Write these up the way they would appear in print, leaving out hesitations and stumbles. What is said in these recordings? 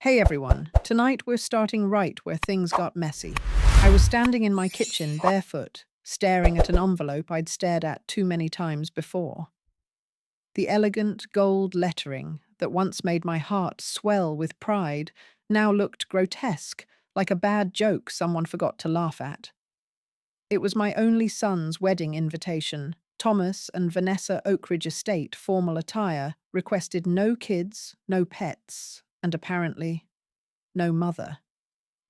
Hey everyone, tonight we're starting right where things got messy. I was standing in my kitchen barefoot, staring at an envelope I'd stared at too many times before. The elegant gold lettering that once made my heart swell with pride now looked grotesque, like a bad joke someone forgot to laugh at. It was my only son's wedding invitation. Thomas and Vanessa Oakridge Estate formal attire requested no kids, no pets, and apparently no mother,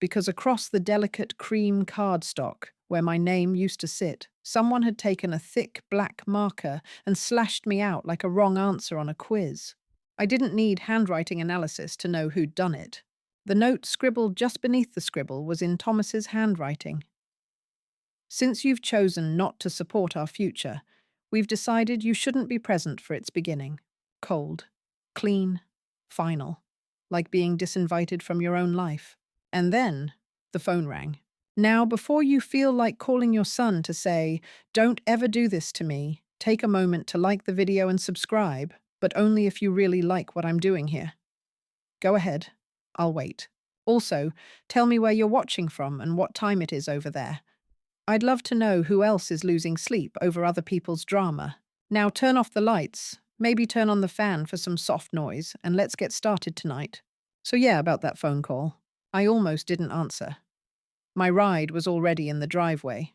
because across the delicate cream cardstock where my name used to sit, someone had taken a thick black marker and slashed me out like a wrong answer on a quiz. I didn't need handwriting analysis to know who'd done it. The note scribbled just beneath the scribble was in Thomas's handwriting. Since you've chosen not to support our future, we've decided you shouldn't be present for its beginning. Cold, clean, final, like being disinvited from your own life. And then the phone rang. Now, before you feel like calling your son to say, "Don't ever do this to me," take a moment to like the video and subscribe, but only if you really like what I'm doing here. Go ahead. I'll wait. Also, tell me where you're watching from and what time it is over there. I'd love to know who else is losing sleep over other people's drama. Now turn off the lights, maybe turn on the fan for some soft noise, and let's get started tonight. So yeah, about that phone call. I almost didn't answer. My ride was already in the driveway.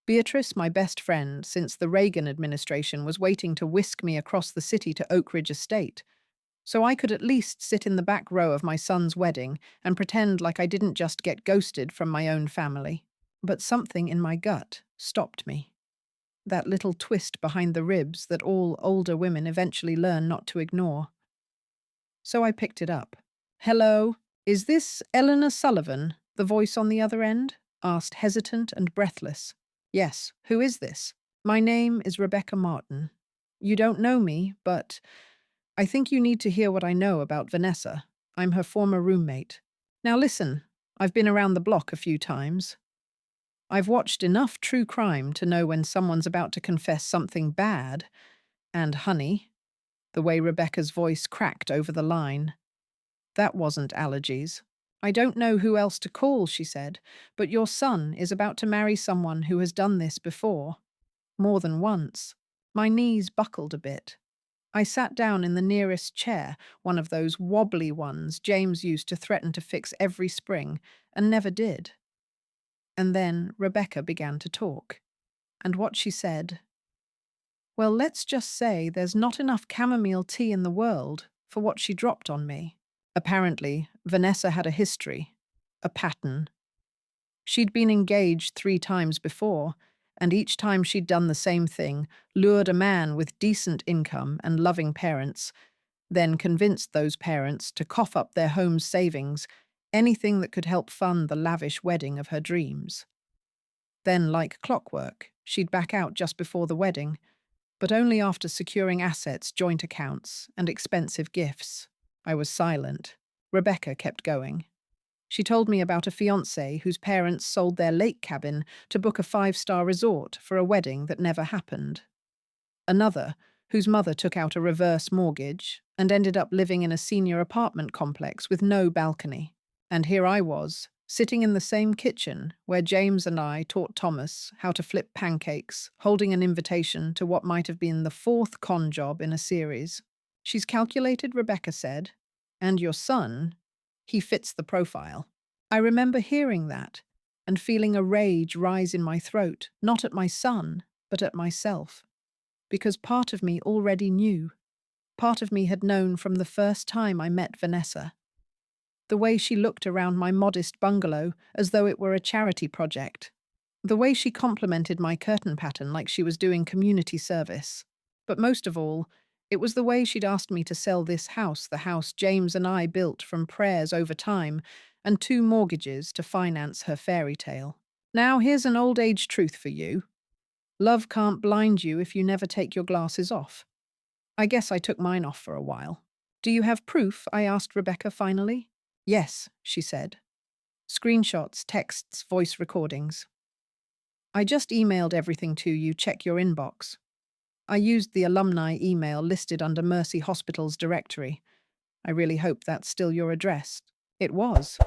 Beatrice, my best friend since the Reagan administration, was waiting to whisk me across the city to Oakridge Estate, so I could at least sit in the back row of my son's wedding and pretend like I didn't just get ghosted from my own family. But something in my gut stopped me. That little twist behind the ribs that all older women eventually learn not to ignore. So I picked it up. "Hello, is this Eleanor Sullivan?" The voice on the other end asked, hesitant and breathless. "Yes, who is this?" "My name is Rebecca Martin. You don't know me, but I think you need to hear what I know about Vanessa. I'm her former roommate. Now listen, I've been around the block a few times. I've watched enough true crime to know when someone's about to confess something bad. And honey," the way Rebecca's voice cracked over the line, "that wasn't allergies. I don't know who else to call," she said, "but your son is about to marry someone who has done this before. More than once." My knees buckled a bit. I sat down in the nearest chair, one of those wobbly ones James used to threaten to fix every spring, and never did. And then Rebecca began to talk. And what she said, well, let's just say there's not enough chamomile tea in the world for what she dropped on me. Apparently, Vanessa had a history, a pattern. She'd been engaged 3 times before, and each time she'd done the same thing, lured a man with decent income and loving parents, then convinced those parents to cough up their home's savings, anything that could help fund the lavish wedding of her dreams. Then, like clockwork, she'd back out just before the wedding, but only after securing assets, joint accounts, and expensive gifts. I was silent. Rebecca kept going. She told me about a fiancé whose parents sold their lake cabin to book a 5-star resort for a wedding that never happened. Another, whose mother took out a reverse mortgage and ended up living in a senior apartment complex with no balcony. And here I was, sitting in the same kitchen where James and I taught Thomas how to flip pancakes, holding an invitation to what might have been the 4th con job in a series. "She's calculated," Rebecca said, "and your son, he fits the profile." I remember hearing that and feeling a rage rise in my throat, not at my son, but at myself. Because part of me already knew. Part of me had known from the first time I met Vanessa. The way she looked around my modest bungalow as though it were a charity project. The way she complimented my curtain pattern like she was doing community service. But most of all, it was the way she'd asked me to sell this house, the house James and I built from prayers over time, and 2 mortgages to finance her fairy tale. Now here's an old age truth for you. Love can't blind you if you never take your glasses off. I guess I took mine off for a while. "Do you have proof?" I asked Rebecca finally. "Yes," she said. "Screenshots, texts, voice recordings. I just emailed everything to you, check your inbox." I used the alumni email listed under Mercy Hospital's directory. I really hope that's still your address. It was.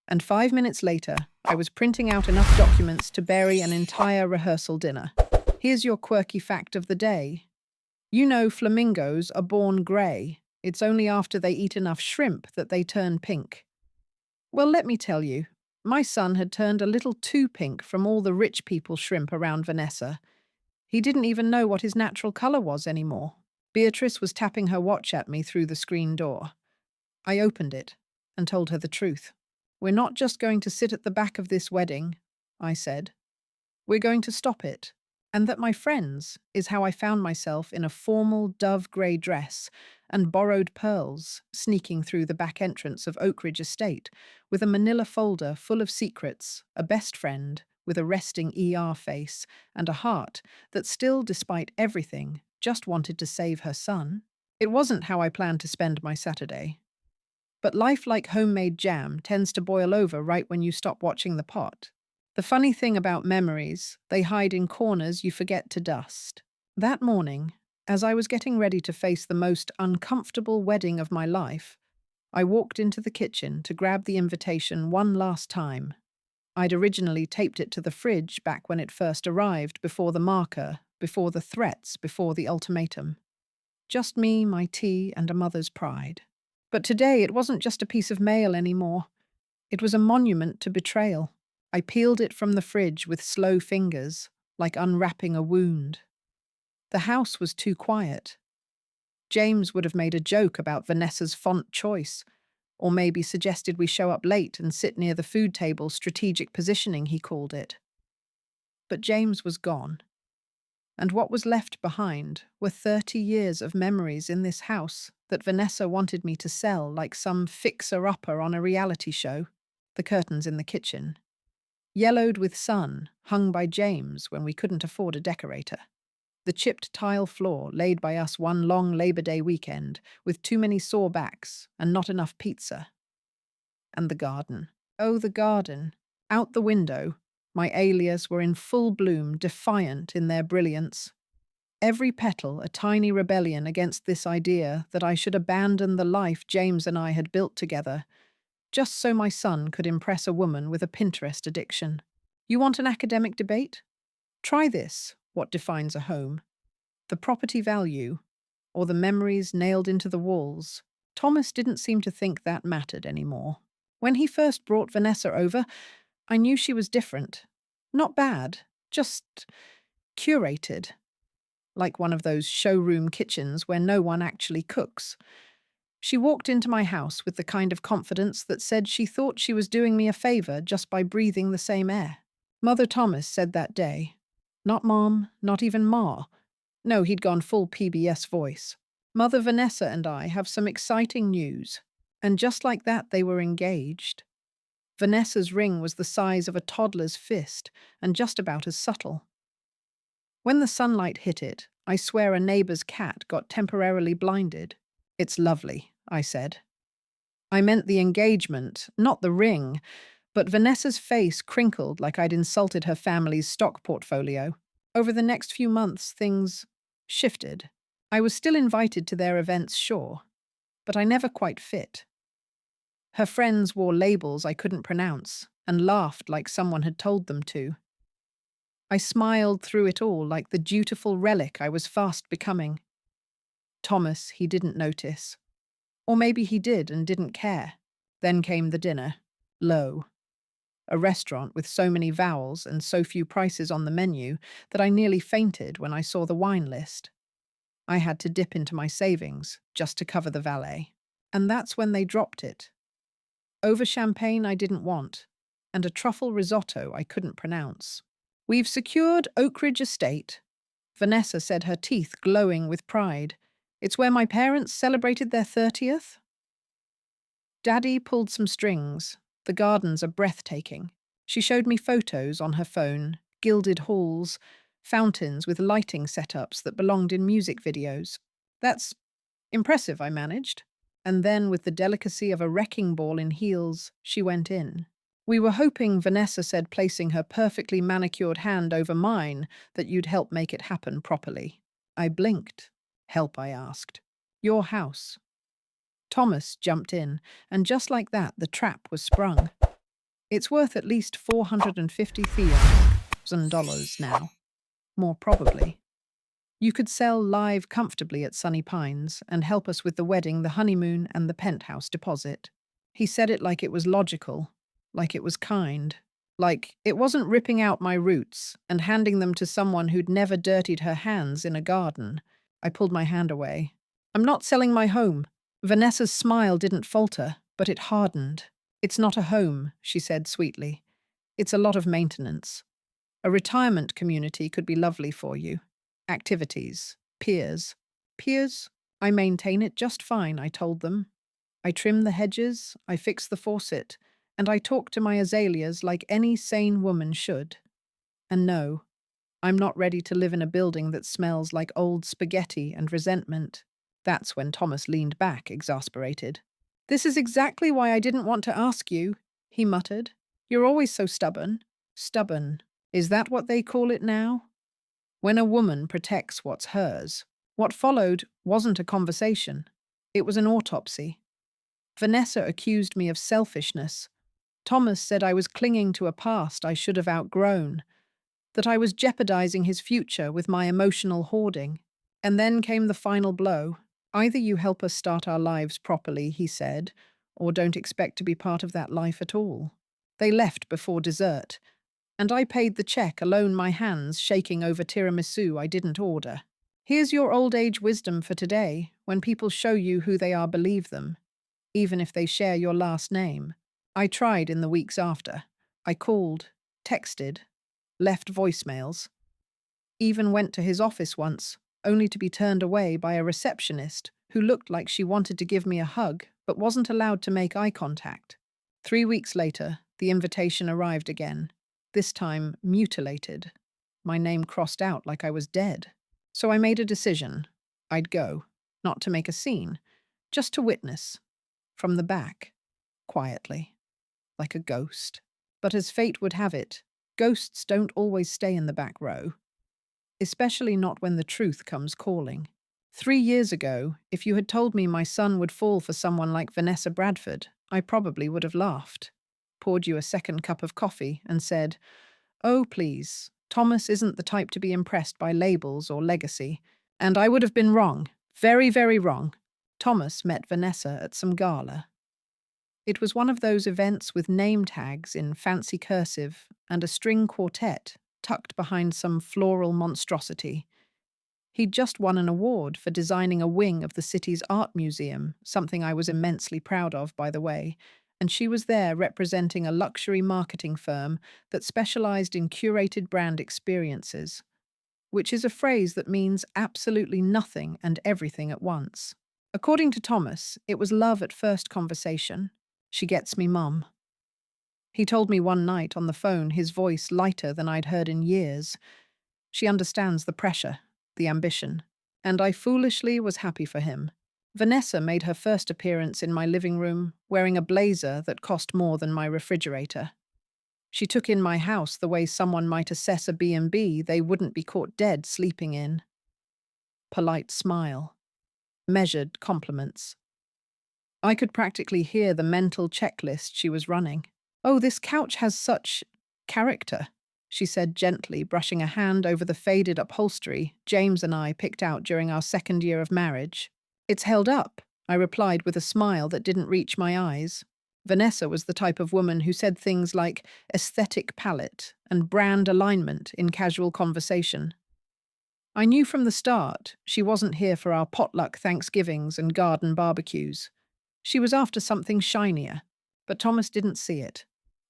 And 5 minutes later, I was printing out enough documents to bury an entire rehearsal dinner. Here's your quirky fact of the day. You know flamingos are born grey. It's only after they eat enough shrimp that they turn pink. Well, let me tell you, my son had turned a little too pink from all the rich people shrimp around Vanessa. He didn't even know what his natural colour was anymore. Beatrice was tapping her watch at me through the screen door. I opened it and told her the truth. We're not just going to sit at the back of this wedding, I said. We're going to stop it. And that, my friends, is how I found myself in a formal dove-grey dress and borrowed pearls, sneaking through the back entrance of Oak Ridge Estate, with a manila folder full of secrets, a best friend with a resting ER face, and a heart that still, despite everything, just wanted to save her son. It wasn't how I planned to spend my Saturday. But life, like homemade jam, tends to boil over right when you stop watching the pot. The funny thing about memories, they hide in corners you forget to dust. That morning, as I was getting ready to face the most uncomfortable wedding of my life, I walked into the kitchen to grab the invitation one last time. I'd originally taped it to the fridge back when it first arrived, before the marker, before the threats, before the ultimatum. Just me, my tea, and a mother's pride. But today it wasn't just a piece of mail anymore. It was a monument to betrayal. I peeled it from the fridge with slow fingers, like unwrapping a wound. The house was too quiet. James would have made a joke about Vanessa's font choice, or maybe suggested we show up late and sit near the food table, strategic positioning, he called it. But James was gone. And what was left behind were 30 years of memories in this house that Vanessa wanted me to sell like some fixer-upper on a reality show. The curtains in the kitchen, yellowed with sun, hung by James when we couldn't afford a decorator. The chipped tile floor laid by us one long Labor Day weekend with too many sore backs and not enough pizza. And the garden. Oh, the garden. Out the window, my alias were in full bloom, defiant in their brilliance. Every petal a tiny rebellion against this idea that I should abandon the life James and I had built together, just so my son could impress a woman with a Pinterest addiction. You want an academic debate? Try this: what defines a home? The property value, or the memories nailed into the walls? Thomas didn't seem to think that mattered anymore. When he first brought Vanessa over, I knew she was different. Not bad, just curated. Like one of those showroom kitchens where no one actually cooks. She walked into my house with the kind of confidence that said she thought she was doing me a favor just by breathing the same air. Mother Thomas said that day. Not Mom, not even Ma. No, he'd gone full PBS voice. Mother Vanessa and I have some exciting news. And just like that, they were engaged. Vanessa's ring was the size of a toddler's fist and just about as subtle. When the sunlight hit it, I swear a neighbor's cat got temporarily blinded. It's lovely, I said. I meant the engagement, not the ring, but Vanessa's face crinkled like I'd insulted her family's stock portfolio. Over the next few months, things shifted. I was still invited to their events, sure, but I never quite fit. Her friends wore labels I couldn't pronounce and laughed like someone had told them to. I smiled through it all like the dutiful relic I was fast becoming. Thomas, he didn't notice. Or maybe he did and didn't care. Then came the dinner. Low. A restaurant with so many vowels and so few prices on the menu that I nearly fainted when I saw the wine list. I had to dip into my savings just to cover the valet. And that's when they dropped it. Over champagne I didn't want, and a truffle risotto I couldn't pronounce. We've secured Oak Ridge Estate, Vanessa said, her teeth glowing with pride. It's where my parents celebrated their 30th. Daddy pulled some strings. The gardens are breathtaking. She showed me photos on her phone, gilded halls, fountains with lighting setups that belonged in music videos. That's impressive, I managed. And then, with the delicacy of a wrecking ball in heels, she went in. We were hoping, Vanessa said, placing her perfectly manicured hand over mine, that you'd help make it happen properly. I blinked. Help, I asked. Your house. Thomas jumped in, and just like that, the trap was sprung. It's worth at least $450,000 now, more probably. You could sell live comfortably at Sunny Pines and help us with the wedding, the honeymoon, and the penthouse deposit. He said it like it was logical, like it was kind, like it wasn't ripping out my roots and handing them to someone who'd never dirtied her hands in a garden. I pulled my hand away. I'm not selling my home. Vanessa's smile didn't falter, but it hardened. It's not a home, she said sweetly. It's a lot of maintenance. A retirement community could be lovely for you. Activities. Peers. Peers? I maintain it just fine, I told them. I trim the hedges, I fix the faucet, and I talk to my azaleas like any sane woman should. And no, I'm not ready to live in a building that smells like old spaghetti and resentment. That's when Thomas leaned back, exasperated. This is exactly why I didn't want to ask you, he muttered. You're always so stubborn. Stubborn. Is that what they call it now? When a woman protects what's hers. What followed wasn't a conversation. It was an autopsy. Vanessa accused me of selfishness. Thomas said I was clinging to a past I should have outgrown, that I was jeopardizing his future with my emotional hoarding. And then came the final blow. Either you help us start our lives properly, he said, or don't expect to be part of that life at all. They left before dessert, and I paid the check alone, my hands shaking over tiramisu I didn't order. Here's your old age wisdom for today. When people show you who they are, believe them, even if they share your last name. I tried in the weeks after. I called, texted, left voicemails, even went to his office once, only to be turned away by a receptionist who looked like she wanted to give me a hug but wasn't allowed to make eye contact. 3 weeks later, the invitation arrived again, this time mutilated. My name crossed out like I was dead. So I made a decision. I'd go, not to make a scene, just to witness, from the back, quietly, like a ghost. But as fate would have it, ghosts don't always stay in the back row, especially not when the truth comes calling. 3 years ago, if you had told me my son would fall for someone like Vanessa Bradford, I probably would have laughed, poured you a second cup of coffee, and said, "Oh, please, Thomas isn't the type to be impressed by labels or legacy." And I would have been wrong, very, very wrong. Thomas met Vanessa at some gala. It was one of those events with name tags in fancy cursive and a string quartet tucked behind some floral monstrosity. He'd just won an award for designing a wing of the city's art museum, something I was immensely proud of, by the way, and she was there representing a luxury marketing firm that specialized in curated brand experiences, which is a phrase that means absolutely nothing and everything at once. According to Thomas, it was love at first conversation. She gets me, Mum. He told me one night on the phone, his voice lighter than I'd heard in years. She understands the pressure, the ambition, and I foolishly was happy for him. Vanessa made her first appearance in my living room, wearing a blazer that cost more than my refrigerator. She took in my house the way someone might assess a B&B they wouldn't be caught dead sleeping in. Polite smile. Measured compliments. I could practically hear the mental checklist she was running. "Oh, this couch has such character," she said gently, brushing a hand over the faded upholstery James and I picked out during our second year of marriage. "It's held up," I replied with a smile that didn't reach my eyes. Vanessa was the type of woman who said things like aesthetic palette and brand alignment in casual conversation. I knew from the start she wasn't here for our potluck Thanksgivings and garden barbecues. She was after something shinier, but Thomas didn't see it.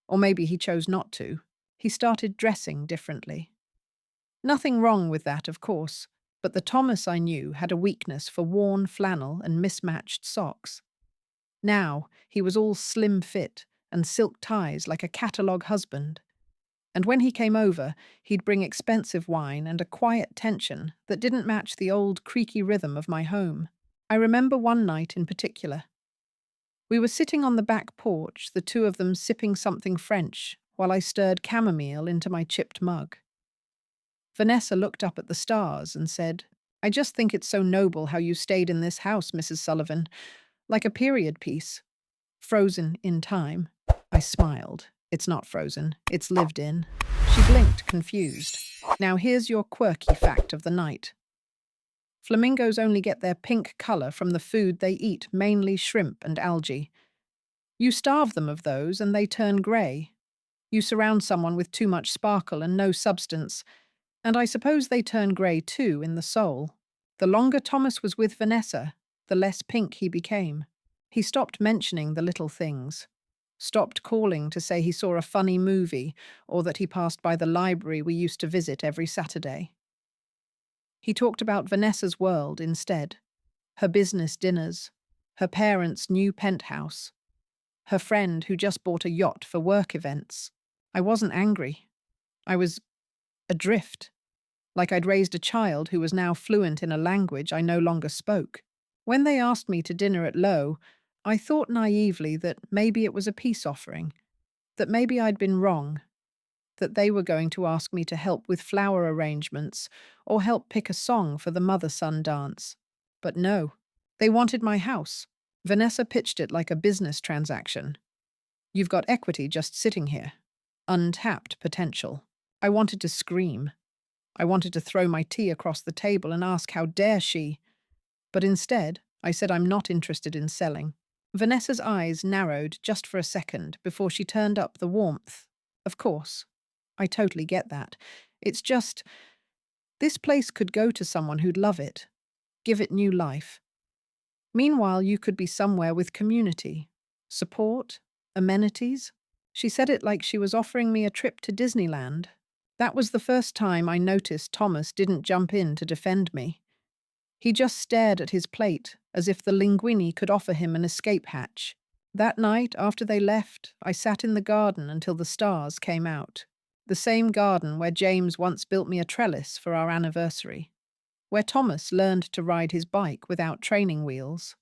Or maybe he chose not to. He started dressing differently. Nothing wrong with that, of course, but the Thomas I knew had a weakness for worn flannel and mismatched socks. Now he was all slim fit and silk ties like a catalogue husband. And when he came over, he'd bring expensive wine and a quiet tension that didn't match the old creaky rhythm of my home. I remember one night in particular. We were sitting on the back porch, the two of them sipping something French, while I stirred chamomile into my chipped mug. Vanessa looked up at the stars and said, "I just think it's so noble how you stayed in this house, Mrs. Sullivan. like a period piece, frozen in time. I smiled. It's not frozen, it's lived in. She blinked, confused. Now here's your quirky fact of the night. Flamingos only get their pink color from the food they eat, mainly shrimp and algae. You starve them of those and they turn grey. You surround someone with too much sparkle and no substance, and I suppose they turn grey too in the soul. The longer Thomas was with Vanessa, the less pink he became. He stopped mentioning the little things, stopped calling to say he saw a funny movie or that he passed by the library we used to visit every Saturday. He talked about Vanessa's world instead, her business dinners, her parents' new penthouse, her friend who just bought a yacht for work events. I wasn't angry. I was adrift, like I'd raised a child who was now fluent in a language I no longer spoke. When they asked me to dinner at Lowe, I thought naively that maybe it was a peace offering, that maybe I'd been wrong, that they were going to ask me to help with flower arrangements or help pick a song for the mother-son dance. But no, they wanted my house. Vanessa pitched it like a business transaction. You've got equity just sitting here. Untapped potential. I wanted to scream. I wanted to throw my tea across the table and ask how dare she. But instead, I said I'm not interested in selling. Vanessa's eyes narrowed just for a second before she turned up the warmth. Of course. I totally get that. It's just, this place could go to someone who'd love it, give it new life. Meanwhile, you could be somewhere with community, support, amenities. She said it like she was offering me a trip to Disneyland. That was the first time I noticed Thomas didn't jump in to defend me. He just stared at his plate as if the linguine could offer him an escape hatch. That night, after they left, I sat in the garden until the stars came out. The same garden where James once built me a trellis for our anniversary, where Thomas learned to ride his bike without training wheels,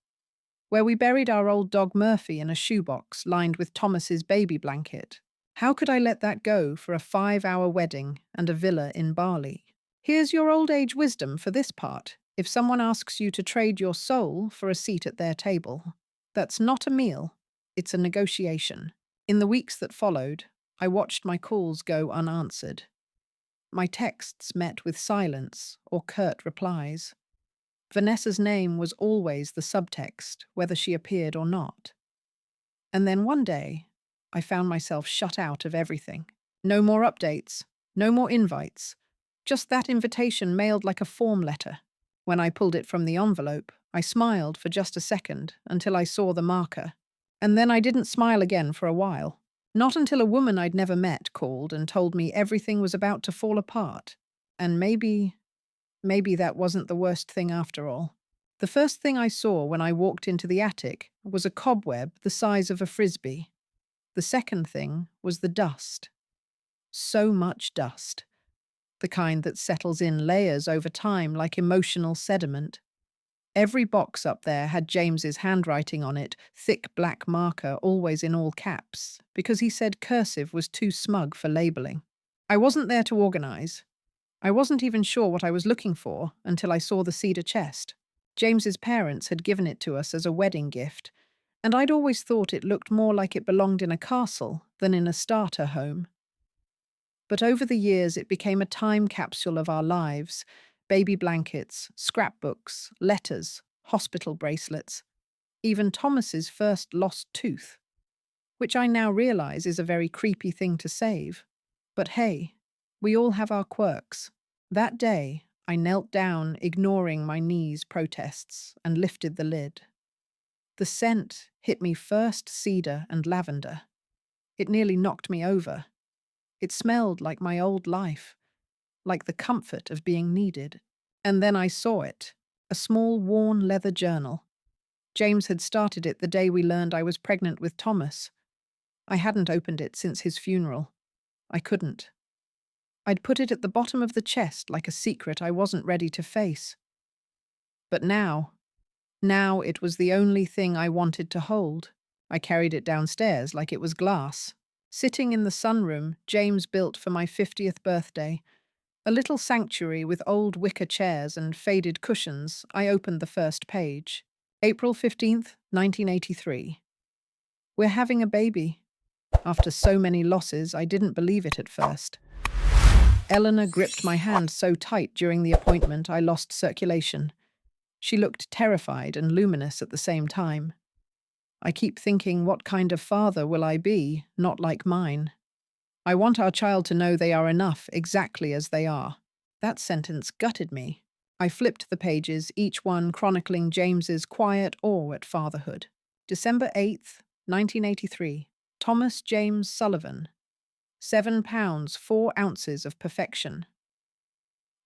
where we buried our old dog Murphy in a shoebox lined with Thomas's baby blanket. How could I let that go for a 5-hour wedding and a villa in Bali? Here's your old age wisdom for this part. If someone asks you to trade your soul for a seat at their table, that's not a meal, it's a negotiation. In the weeks that followed, I watched my calls go unanswered. My texts met with silence or curt replies. Vanessa's name was always the subtext, whether she appeared or not. And then one day, I found myself shut out of everything. No more updates, no more invites, just that invitation mailed like a form letter. When I pulled it from the envelope, I smiled for just a second until I saw the marker. And then I didn't smile again for a while. Not until a woman I'd never met called and told me everything was about to fall apart. And maybe that wasn't the worst thing after all. The first thing I saw when I walked into the attic was a cobweb the size of a frisbee. The second thing was the dust. So much dust. The kind that settles in layers over time like emotional sediment. Every box up there had James's handwriting on it, thick black marker, always in all caps, because he said cursive was too smug for labeling. I wasn't there to organize. I wasn't even sure what I was looking for until I saw the cedar chest. James's parents had given it to us as a wedding gift, and I'd always thought it looked more like it belonged in a castle than in a starter home. But over the years it became a time capsule of our lives. Baby blankets, scrapbooks, letters, hospital bracelets, even Thomas's first lost tooth, which I now realize is a very creepy thing to save. But hey, we all have our quirks. That day, I knelt down, ignoring my knees' protests, and lifted the lid. The scent hit me first cedar and lavender. It nearly knocked me over. It smelled like my old life, like the comfort of being needed. And then I saw it, a small worn leather journal. James had started it the day we learned I was pregnant with Thomas. I hadn't opened it since his funeral. I couldn't. I'd put it at the bottom of the chest like a secret I wasn't ready to face. But now it was the only thing I wanted to hold. I carried it downstairs like it was glass. Sitting in the sunroom James built for my 50th birthday, a little sanctuary with old wicker chairs and faded cushions, I opened the first page. April 15th, 1983. We're having a baby. After so many losses, I didn't believe it at first. Eleanor gripped my hand so tight during the appointment I lost circulation. She looked terrified and luminous at the same time. I keep thinking, what kind of father will I be, not like mine? I want our child to know they are enough exactly as they are. That sentence gutted me. I flipped the pages, each one chronicling James's quiet awe at fatherhood. December 8th, 1983. Thomas James Sullivan. 7 pounds, 4 ounces of perfection.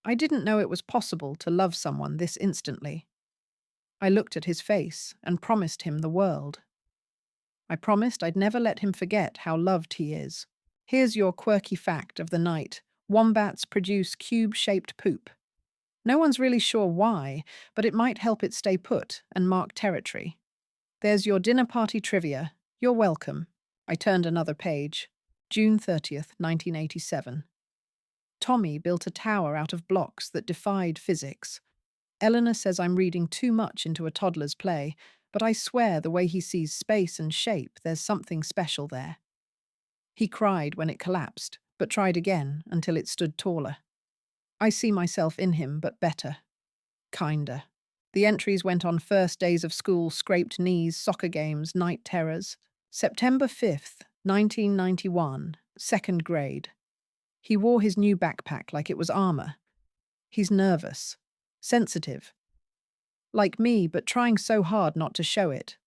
I didn't know it was possible to love someone this instantly. I looked at his face and promised him the world. I promised I'd never let him forget how loved he is. Here's your quirky fact of the night. Wombats produce cube-shaped poop. No one's really sure why, but it might help it stay put and mark territory. There's your dinner party trivia. You're welcome. I turned another page. June 30th, 1987. Tommy built a tower out of blocks that defied physics. Eleanor says I'm reading too much into a toddler's play, but I swear the way he sees space and shape, there's something special there. He cried when it collapsed, but tried again until it stood taller. I see myself in him, but better. Kinder. The entries went on first days of school, scraped knees, soccer games, night terrors. September 5th, 1991, 2nd grade. He wore his new backpack like it was armor. He's nervous, sensitive. Like me, but trying so hard not to show it.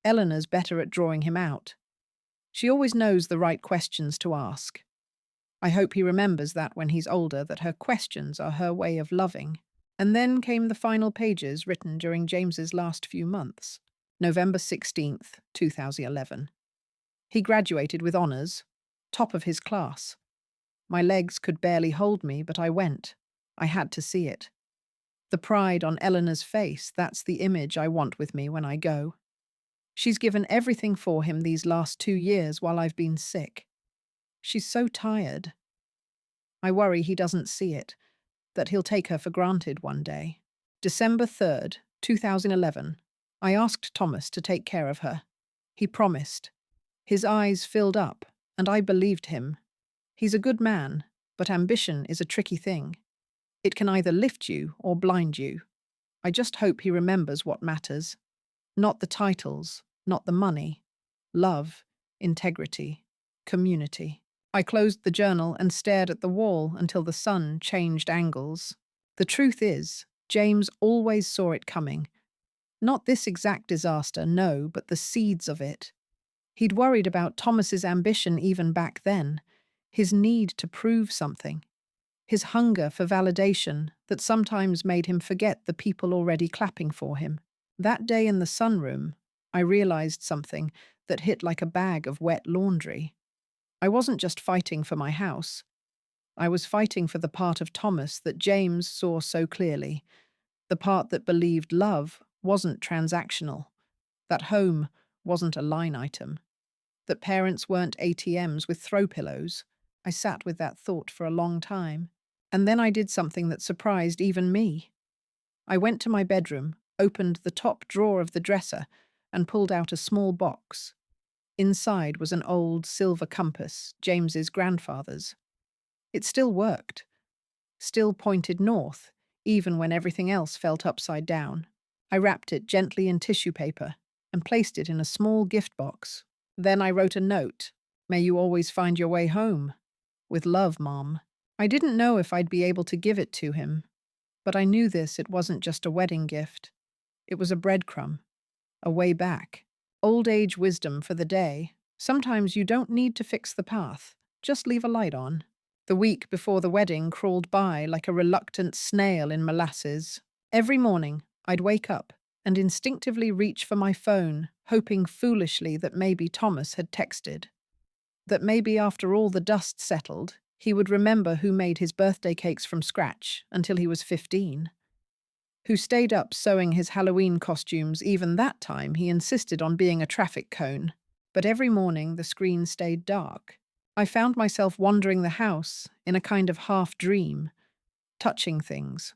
Eleanor's better at drawing him out. She always knows the right questions to ask. I hope he remembers that when he's older, that her questions are her way of loving. And then came the final pages written during James's last few months. November 16th, 2011. He graduated with honours, top of his class. My legs could barely hold me, but I went. I had to see it. The pride on Eleanor's face, that's the image I want with me when I go. She's given everything for him these last 2 years while I've been sick. She's so tired. I worry he doesn't see it, that he'll take her for granted one day. December 3rd, 2011. I asked Thomas to take care of her. He promised. His eyes filled up, and I believed him. He's a good man, but ambition is a tricky thing. It can either lift you or blind you. I just hope he remembers what matters. Not the titles, not the money. Love, integrity, community. I closed the journal and stared at the wall until the sun changed angles. The truth is, James always saw it coming. Not this exact disaster, no, but the seeds of it. He'd worried about Thomas's ambition even back then, his need to prove something, his hunger for validation that sometimes made him forget the people already clapping for him. That day in the sunroom, I realized something that hit like a bag of wet laundry. I wasn't just fighting for my house. I was fighting for the part of Thomas that James saw so clearly, the part that believed love wasn't transactional, that home wasn't a line item, that parents weren't ATMs with throw pillows. I sat with that thought for a long time, and then I did something that surprised even me. I went to my bedroom, opened the top drawer of the dresser, and pulled out a small box. Inside was an old silver compass, James's grandfather's. It still worked, still pointed north, even when everything else felt upside down. I wrapped it gently in tissue paper and placed it in a small gift box. Then I wrote a note. May you always find your way home. With love, Mom. I didn't know if I'd be able to give it to him, but I knew it wasn't just a wedding gift. It was a breadcrumb, a way back. Old age wisdom for the day. Sometimes you don't need to fix the path, just leave a light on. The week before the wedding crawled by like a reluctant snail in molasses. Every morning, I'd wake up and instinctively reach for my phone, hoping foolishly that maybe Thomas had texted. That maybe after all the dust settled, he would remember who made his birthday cakes from scratch until he was 15. Who stayed up sewing his Halloween costumes even that time he insisted on being a traffic cone. But every morning the screen stayed dark. I found myself wandering the house in a kind of half-dream, touching things.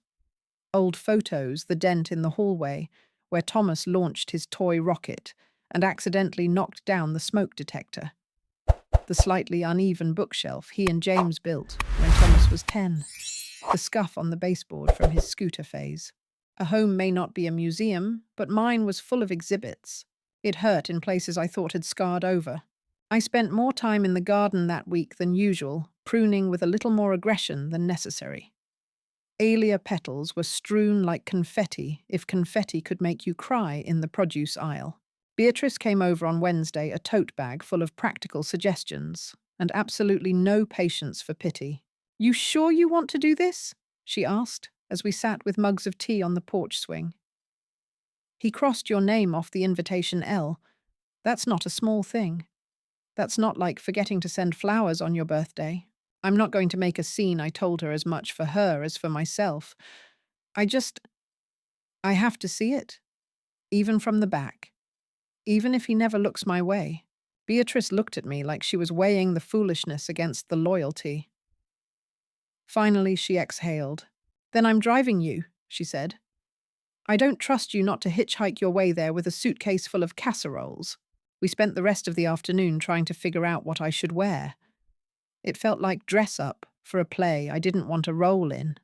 Old photos, the dent in the hallway, where Thomas launched his toy rocket and accidentally knocked down the smoke detector. The slightly uneven bookshelf he and James built when Thomas was 10. The scuff on the baseboard from his scooter phase. A home may not be a museum, but mine was full of exhibits. It hurt in places I thought had scarred over. I spent more time in the garden that week than usual, pruning with a little more aggression than necessary. Alia petals were strewn like confetti, if confetti could make you cry, in the produce aisle. Beatrice came over on Wednesday, a tote bag full of practical suggestions, and absolutely no patience for pity. "You sure you want to do this?" she asked, as we sat with mugs of tea on the porch swing. "He crossed your name off the invitation L. That's not a small thing. That's not like forgetting to send flowers on your birthday. I'm not going to make a scene," I told her, as much for her as for myself. I have to see it. Even from the back. Even if he never looks my way." Beatrice looked at me like she was weighing the foolishness against the loyalty. Finally, she exhaled. "Then I'm driving you," she said. "I don't trust you not to hitchhike your way there with a suitcase full of casseroles." We spent the rest of the afternoon trying to figure out what I should wear. It felt like dress-up for a play I didn't want a role in.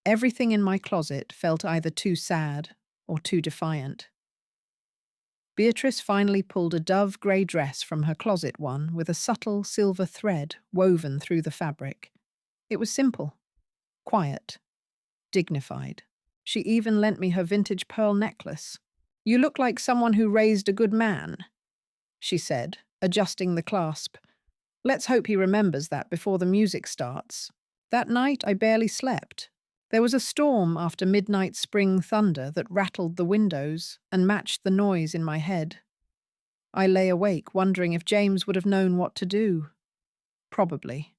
Everything in my closet felt either too sad or too defiant. Beatrice finally pulled a dove grey dress from her closet one with a subtle silver thread woven through the fabric. It was simple, quiet, dignified. She even lent me her vintage pearl necklace. "You look like someone who raised a good man," she said, adjusting the clasp. "Let's hope he remembers that before the music starts." That night I barely slept. There was a storm after midnight spring thunder that rattled the windows and matched the noise in my head. I lay awake wondering if James would have known what to do. Probably.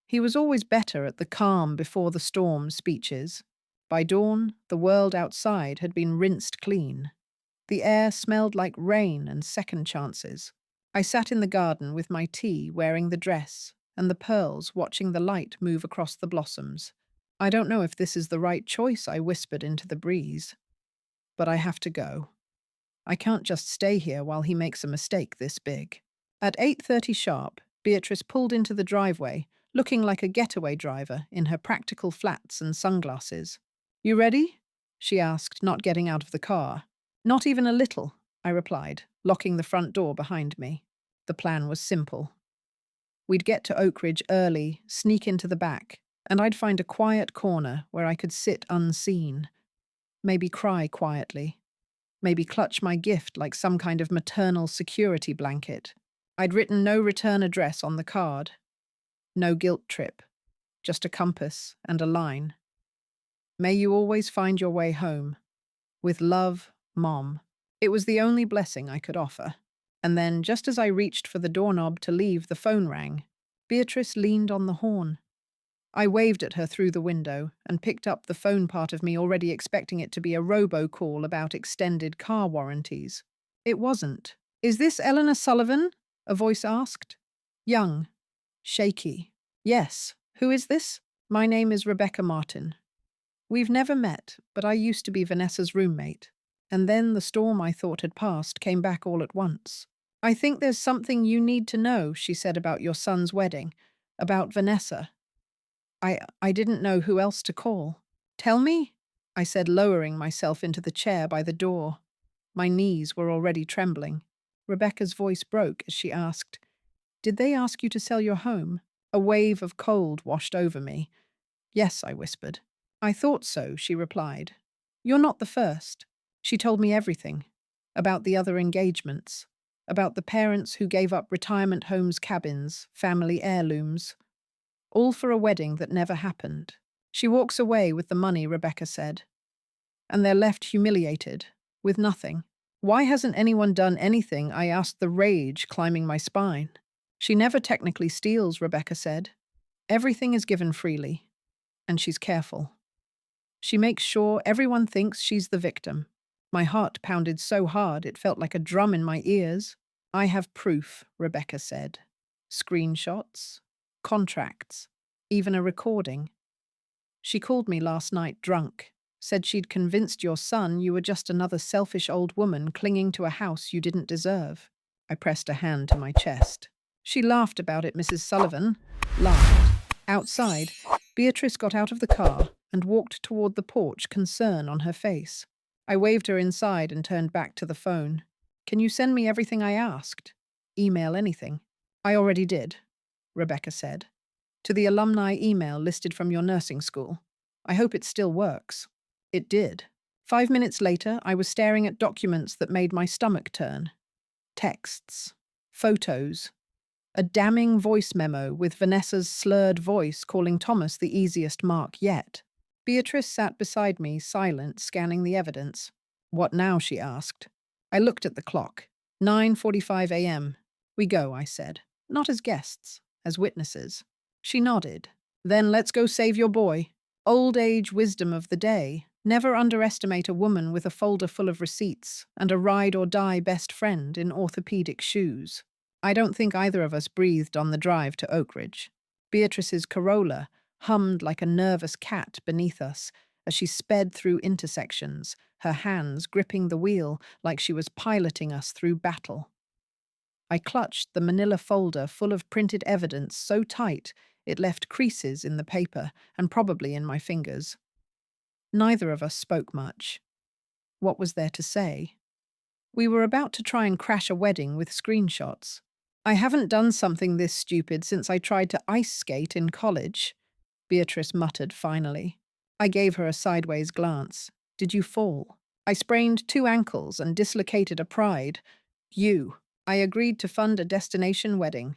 He was always better at the calm before the storm speeches. By dawn, the world outside had been rinsed clean. The air smelled like rain and second chances. I sat in the garden with my tea, wearing the dress and the pearls, watching the light move across the blossoms. "I don't know if this is the right choice," I whispered into the breeze. "But I have to go. I can't just stay here while he makes a mistake this big." At 8:30 sharp, Beatrice pulled into the driveway, looking like a getaway driver in her practical flats and sunglasses. "You ready?" she asked, not getting out of the car. "Not even a little," I replied, locking the front door behind me. The plan was simple. We'd get to Oak Ridge early, sneak into the back, and I'd find a quiet corner where I could sit unseen. Maybe cry quietly. Maybe clutch my gift like some kind of maternal security blanket. I'd written no return address on the card. No guilt trip. Just a compass and a line. "May you always find your way home. With love, Mom." It was the only blessing I could offer. And then, just as I reached for the doorknob to leave, the phone rang. Beatrice leaned on the horn. I waved at her through the window and picked up the phone, part of me already expecting it to be a robocall about extended car warranties. It wasn't. "Is this Eleanor Sullivan?" a voice asked. Young. Shaky. "Yes. Who is this?" "My name is Rebecca Martin. We've never met, but I used to be Vanessa's roommate." And then the storm I thought had passed came back all at once. "I think there's something you need to know," she said, "about your son's wedding. About Vanessa." I didn't know who else to call. "Tell me?" I said, lowering myself into the chair by the door. My knees were already trembling. Rebecca's voice broke as she asked, "Did they ask you to sell your home?" A wave of cold washed over me. "Yes," I whispered. "I thought so," she replied. "You're not the first." She told me everything. About the other engagements. About the parents who gave up retirement homes, cabins, family heirlooms. All for a wedding that never happened. "She walks away with the money," Rebecca said. "And they're left humiliated, with nothing." "Why hasn't anyone done anything?" I asked, the rage climbing my spine. "She never technically steals," Rebecca said. "Everything is given freely. And she's careful. She makes sure everyone thinks she's the victim." My heart pounded so hard it felt like a drum in my ears. "I have proof," Rebecca said. "Screenshots, contracts, even a recording. She called me last night drunk. Said she'd convinced your son you were just another selfish old woman clinging to a house you didn't deserve. I pressed a hand to my chest. She laughed about it, Mrs. Sullivan. Laughed. Outside, Beatrice got out of the car and walked toward the porch, concern on her face. I waved her inside and turned back to the phone. Can you send me everything I asked? Email anything. I already did, Rebecca said. To the alumni email listed from your nursing school. I hope it still works. It did. 5 minutes later, I was staring at documents that made my stomach turn. Texts. Photos. A damning voice memo with Vanessa's slurred voice calling Thomas the easiest mark yet. Beatrice sat beside me, silent, scanning the evidence. What now? She asked. I looked at the clock. 9:45 a.m. We go, I said. Not as guests, as witnesses. She nodded. Then let's go save your boy. Old age wisdom of the day. Never underestimate a woman with a folder full of receipts and a ride-or-die best friend in orthopedic shoes. I don't think either of us breathed on the drive to Oak Ridge. Beatrice's Corolla hummed like a nervous cat beneath us as she sped through intersections, her hands gripping the wheel like she was piloting us through battle. I clutched the manila folder full of printed evidence so tight it left creases in the paper and probably in my fingers. Neither of us spoke much. What was there to say? We were about to try and crash a wedding with screenshots. I haven't done something this stupid since I tried to ice skate in college, Beatrice muttered finally. I gave her a sideways glance. Did you fall? I sprained 2 ankles and dislocated a pride. I agreed to fund a destination wedding.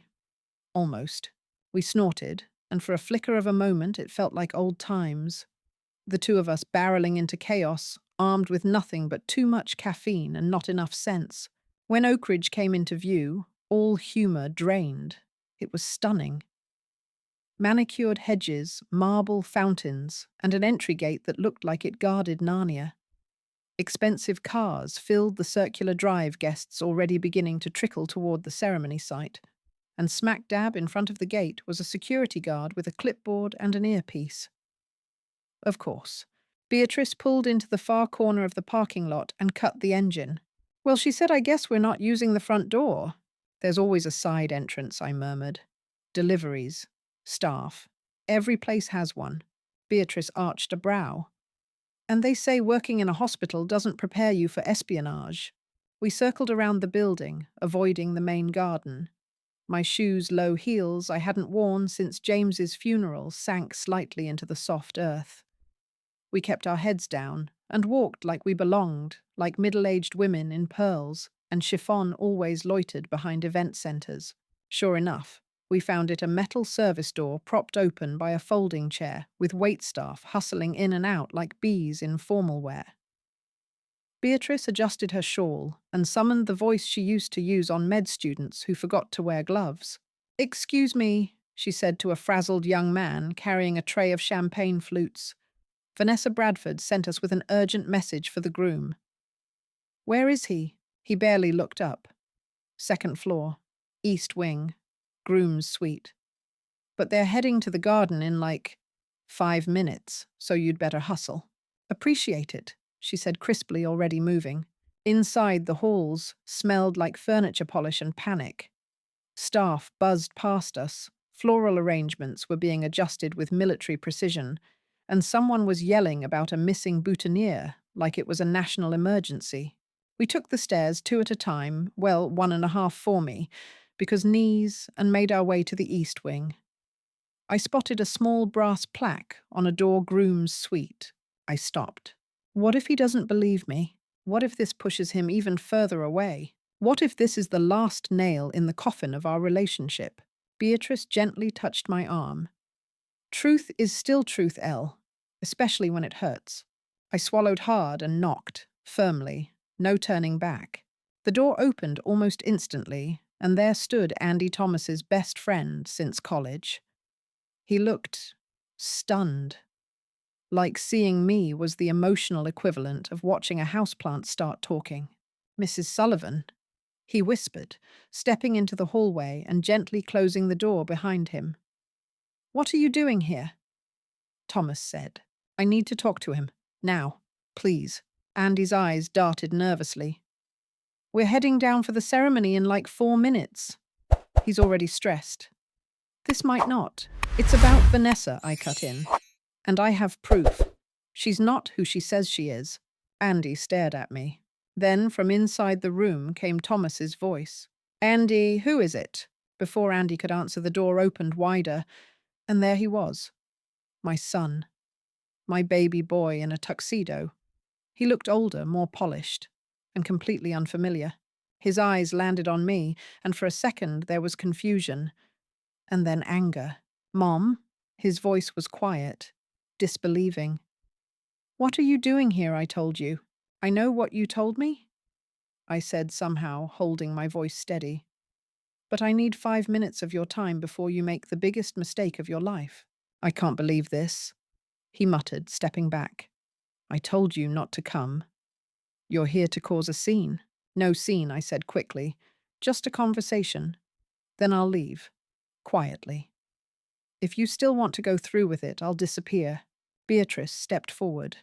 Almost. We snorted, and for a flicker of a moment it felt like old times. The two of us barreling into chaos, armed with nothing but too much caffeine and not enough sense. When Oak Ridge came into view, all humour drained. It was stunning. Manicured hedges, marble fountains, and an entry gate that looked like it guarded Narnia. Expensive cars filled the circular drive, guests already beginning to trickle toward the ceremony site. And smack dab in front of the gate was a security guard with a clipboard and an earpiece. Of course. Beatrice pulled into the far corner of the parking lot and cut the engine. Well, she said, I guess we're not using the front door. There's always a side entrance, I murmured. Deliveries. Staff. Every place has one. Beatrice arched a brow. And they say working in a hospital doesn't prepare you for espionage. We circled around the building, avoiding the main garden. My shoes' low heels I hadn't worn since James's funeral sank slightly into the soft earth. We kept our heads down and walked like we belonged, like middle-aged women in pearls, and chiffon always loitered behind event centres. Sure enough, we found it a metal service door propped open by a folding chair with waitstaff hustling in and out like bees in formal wear. Beatrice adjusted her shawl and summoned the voice she used to use on med students who forgot to wear gloves. "Excuse me," she said to a frazzled young man carrying a tray of champagne flutes. "Vanessa Bradford sent us with an urgent message for the groom." "Where is he?" He barely looked up. "Second floor. East wing. Groom's suite. But they're heading to the garden in like 5 minutes, so you'd better hustle." "Appreciate it," she said crisply, already moving. Inside, the halls smelled like furniture polish and panic. Staff buzzed past us. Floral arrangements were being adjusted with military precision, and someone was yelling about a missing boutonniere like it was a national emergency. We took the stairs 2 at a time, well, 1.5 for me, because knees, and made our way to the east wing. I spotted a small brass plaque on a door, groom's suite. I stopped. What if he doesn't believe me? What if this pushes him even further away? What if this is the last nail in the coffin of our relationship? Beatrice gently touched my arm. Truth is still truth, Elle, especially when it hurts. I swallowed hard and knocked, firmly, no turning back. The door opened almost instantly, and there stood Andy Thomas's best friend since college. He looked stunned. Like seeing me was the emotional equivalent of watching a houseplant start talking. "Mrs. Sullivan," he whispered, stepping into the hallway and gently closing the door behind him. "What are you doing here?" Thomas said. "I need to talk to him." Now, please. Andy's eyes darted nervously. We're heading down for the ceremony in like 4 minutes. He's already stressed. This might not. It's about Vanessa, I cut in. And I have proof. She's not who she says she is. Andy stared at me. Then, from inside the room, came Thomas's voice. Andy, who is it? Before Andy could answer, the door opened wider, and there he was. My son. My baby boy in a tuxedo. He looked older, more polished, and completely unfamiliar. His eyes landed on me, and for a second there was confusion, and then anger. Mom? His voice was quiet, disbelieving. What are you doing here, I told you. I know what you told me? I said somehow, holding my voice steady. But I need 5 minutes of your time before you make the biggest mistake of your life. I can't believe this, he muttered, stepping back. I told you not to come. You're here to cause a scene. No scene, I said quickly. Just a conversation. Then I'll leave. Quietly. If you still want to go through with it, I'll disappear. Beatrice stepped forward.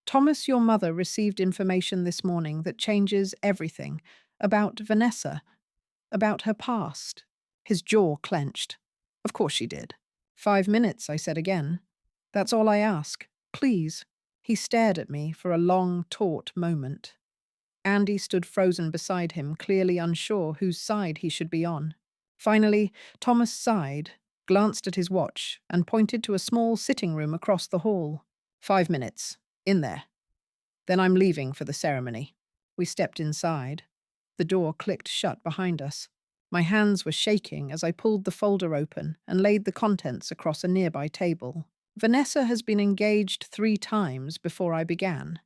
Thomas, your mother received information this morning that changes everything. About Vanessa. About her past. His jaw clenched. Of course she did. 5 minutes, I said again. That's all I ask. Please. He stared at me for a long, taut moment. Andy stood frozen beside him, clearly unsure whose side he should be on. Finally, Thomas sighed, glanced at his watch, and pointed to a small sitting room across the hall. 5 minutes. In there. Then I'm leaving for the ceremony. We stepped inside. The door clicked shut behind us. My hands were shaking as I pulled the folder open and laid the contents across a nearby table. Vanessa has been engaged 3 times before I began.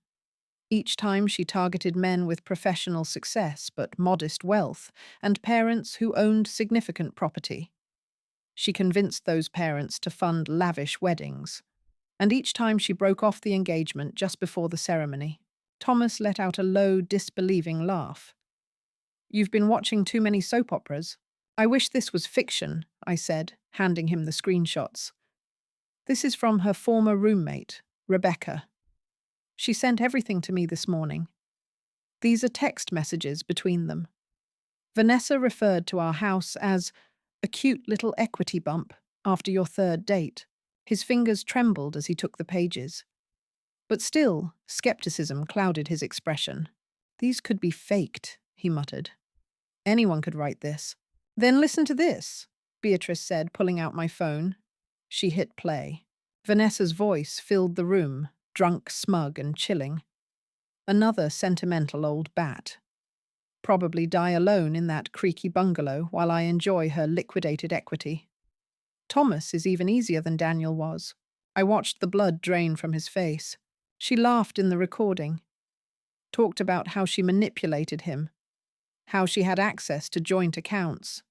Each time she targeted men with professional success but modest wealth and parents who owned significant property. She convinced those parents to fund lavish weddings, and each time she broke off the engagement just before the ceremony. Thomas let out a low, disbelieving laugh. You've been watching too many soap operas. I wish this was fiction, I said, handing him the screenshots. This is from her former roommate, Rebecca. She sent everything to me this morning. These are text messages between them. Vanessa referred to our house as a cute little equity bump after your 3rd date. His fingers trembled as he took the pages. But still, skepticism clouded his expression. These could be faked, he muttered. Anyone could write this. Then listen to this, Beatrice said, pulling out my phone. She hit play. Vanessa's voice filled the room, drunk, smug, and chilling. Another sentimental old bat. Probably die alone in that creaky bungalow while I enjoy her liquidated equity. Thomas is even easier than Daniel was. I watched the blood drain from his face. She laughed in the recording. Talked about how she manipulated him. How she had access to joint accounts.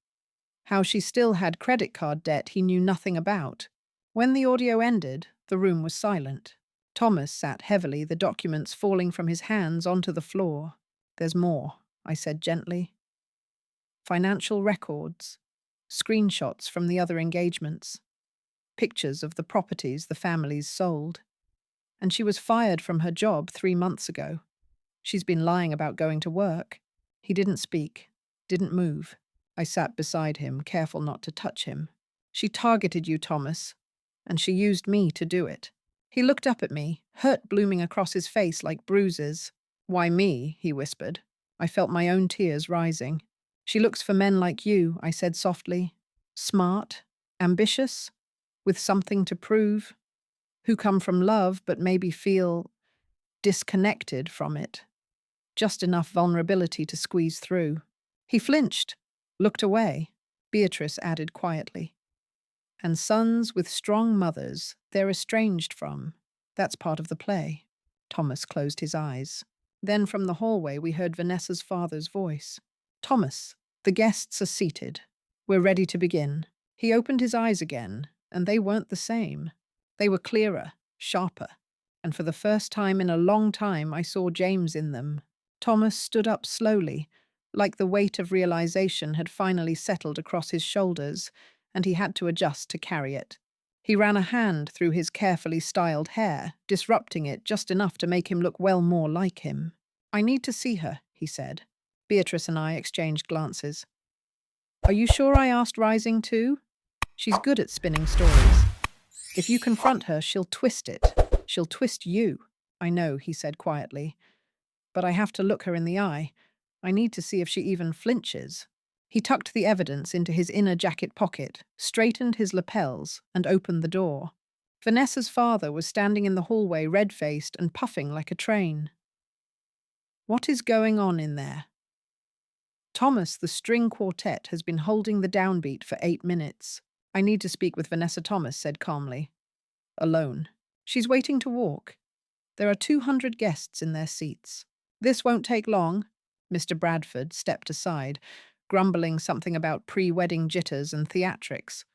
How she still had credit card debt he knew nothing about. When the audio ended, the room was silent. Thomas sat heavily, the documents falling from his hands onto the floor. There's more, I said gently. Financial records. Screenshots from the other engagements. Pictures of the properties the families sold. And she was fired from her job 3 months ago. She's been lying about going to work. He didn't speak, didn't move. I sat beside him, careful not to touch him. She targeted you, Thomas, and she used me to do it. He looked up at me, hurt blooming across his face like bruises. Why me? He whispered. I felt my own tears rising. She looks for men like you, I said softly. Smart, ambitious, with something to prove, who come from love but maybe feel disconnected from it. Just enough vulnerability to squeeze through. He flinched, looked away. Beatrice added quietly. And sons with strong mothers they're estranged from. That's part of the play. Thomas closed his eyes. Then from the hallway we heard Vanessa's father's voice. Thomas, the guests are seated. We're ready to begin. He opened his eyes again, and they weren't the same. They were clearer, sharper, and for the first time in a long time I saw James in them. Thomas stood up slowly, like the weight of realization had finally settled across his shoulders, and he had to adjust to carry it. He ran a hand through his carefully styled hair, disrupting it just enough to make him look well more like him. "I need to see her," he said. Beatrice and I exchanged glances. "Are you sure I asked Rising too? She's good at spinning stories. If you confront her, she'll twist it. She'll twist you." "I know," he said quietly. "But I have to look her in the eye. I need to see if she even flinches." He tucked the evidence into his inner jacket pocket, straightened his lapels, and opened the door. Vanessa's father was standing in the hallway, red-faced and puffing like a train. "What is going on in there?" "Thomas, the string quartet, has been holding the downbeat for 8 minutes. I need to speak with Vanessa," Thomas said calmly. "Alone. She's waiting to walk. There are 200 guests in their seats." "This won't take long." Mr. Bradford stepped aside, grumbling something about pre-wedding jitters and theatrics,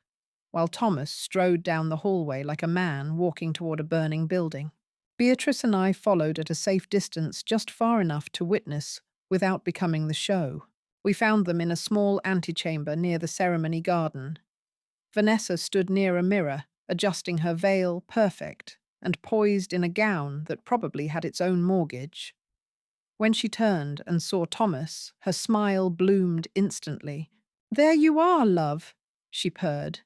while Thomas strode down the hallway like a man walking toward a burning building. Beatrice and I followed at a safe distance, just far enough to witness without becoming the show. We found them in a small antechamber near the ceremony garden. Vanessa stood near a mirror, adjusting her veil, perfect, and poised in a gown that probably had its own mortgage. When she turned and saw Thomas, her smile bloomed instantly. "There you are, love," she purred.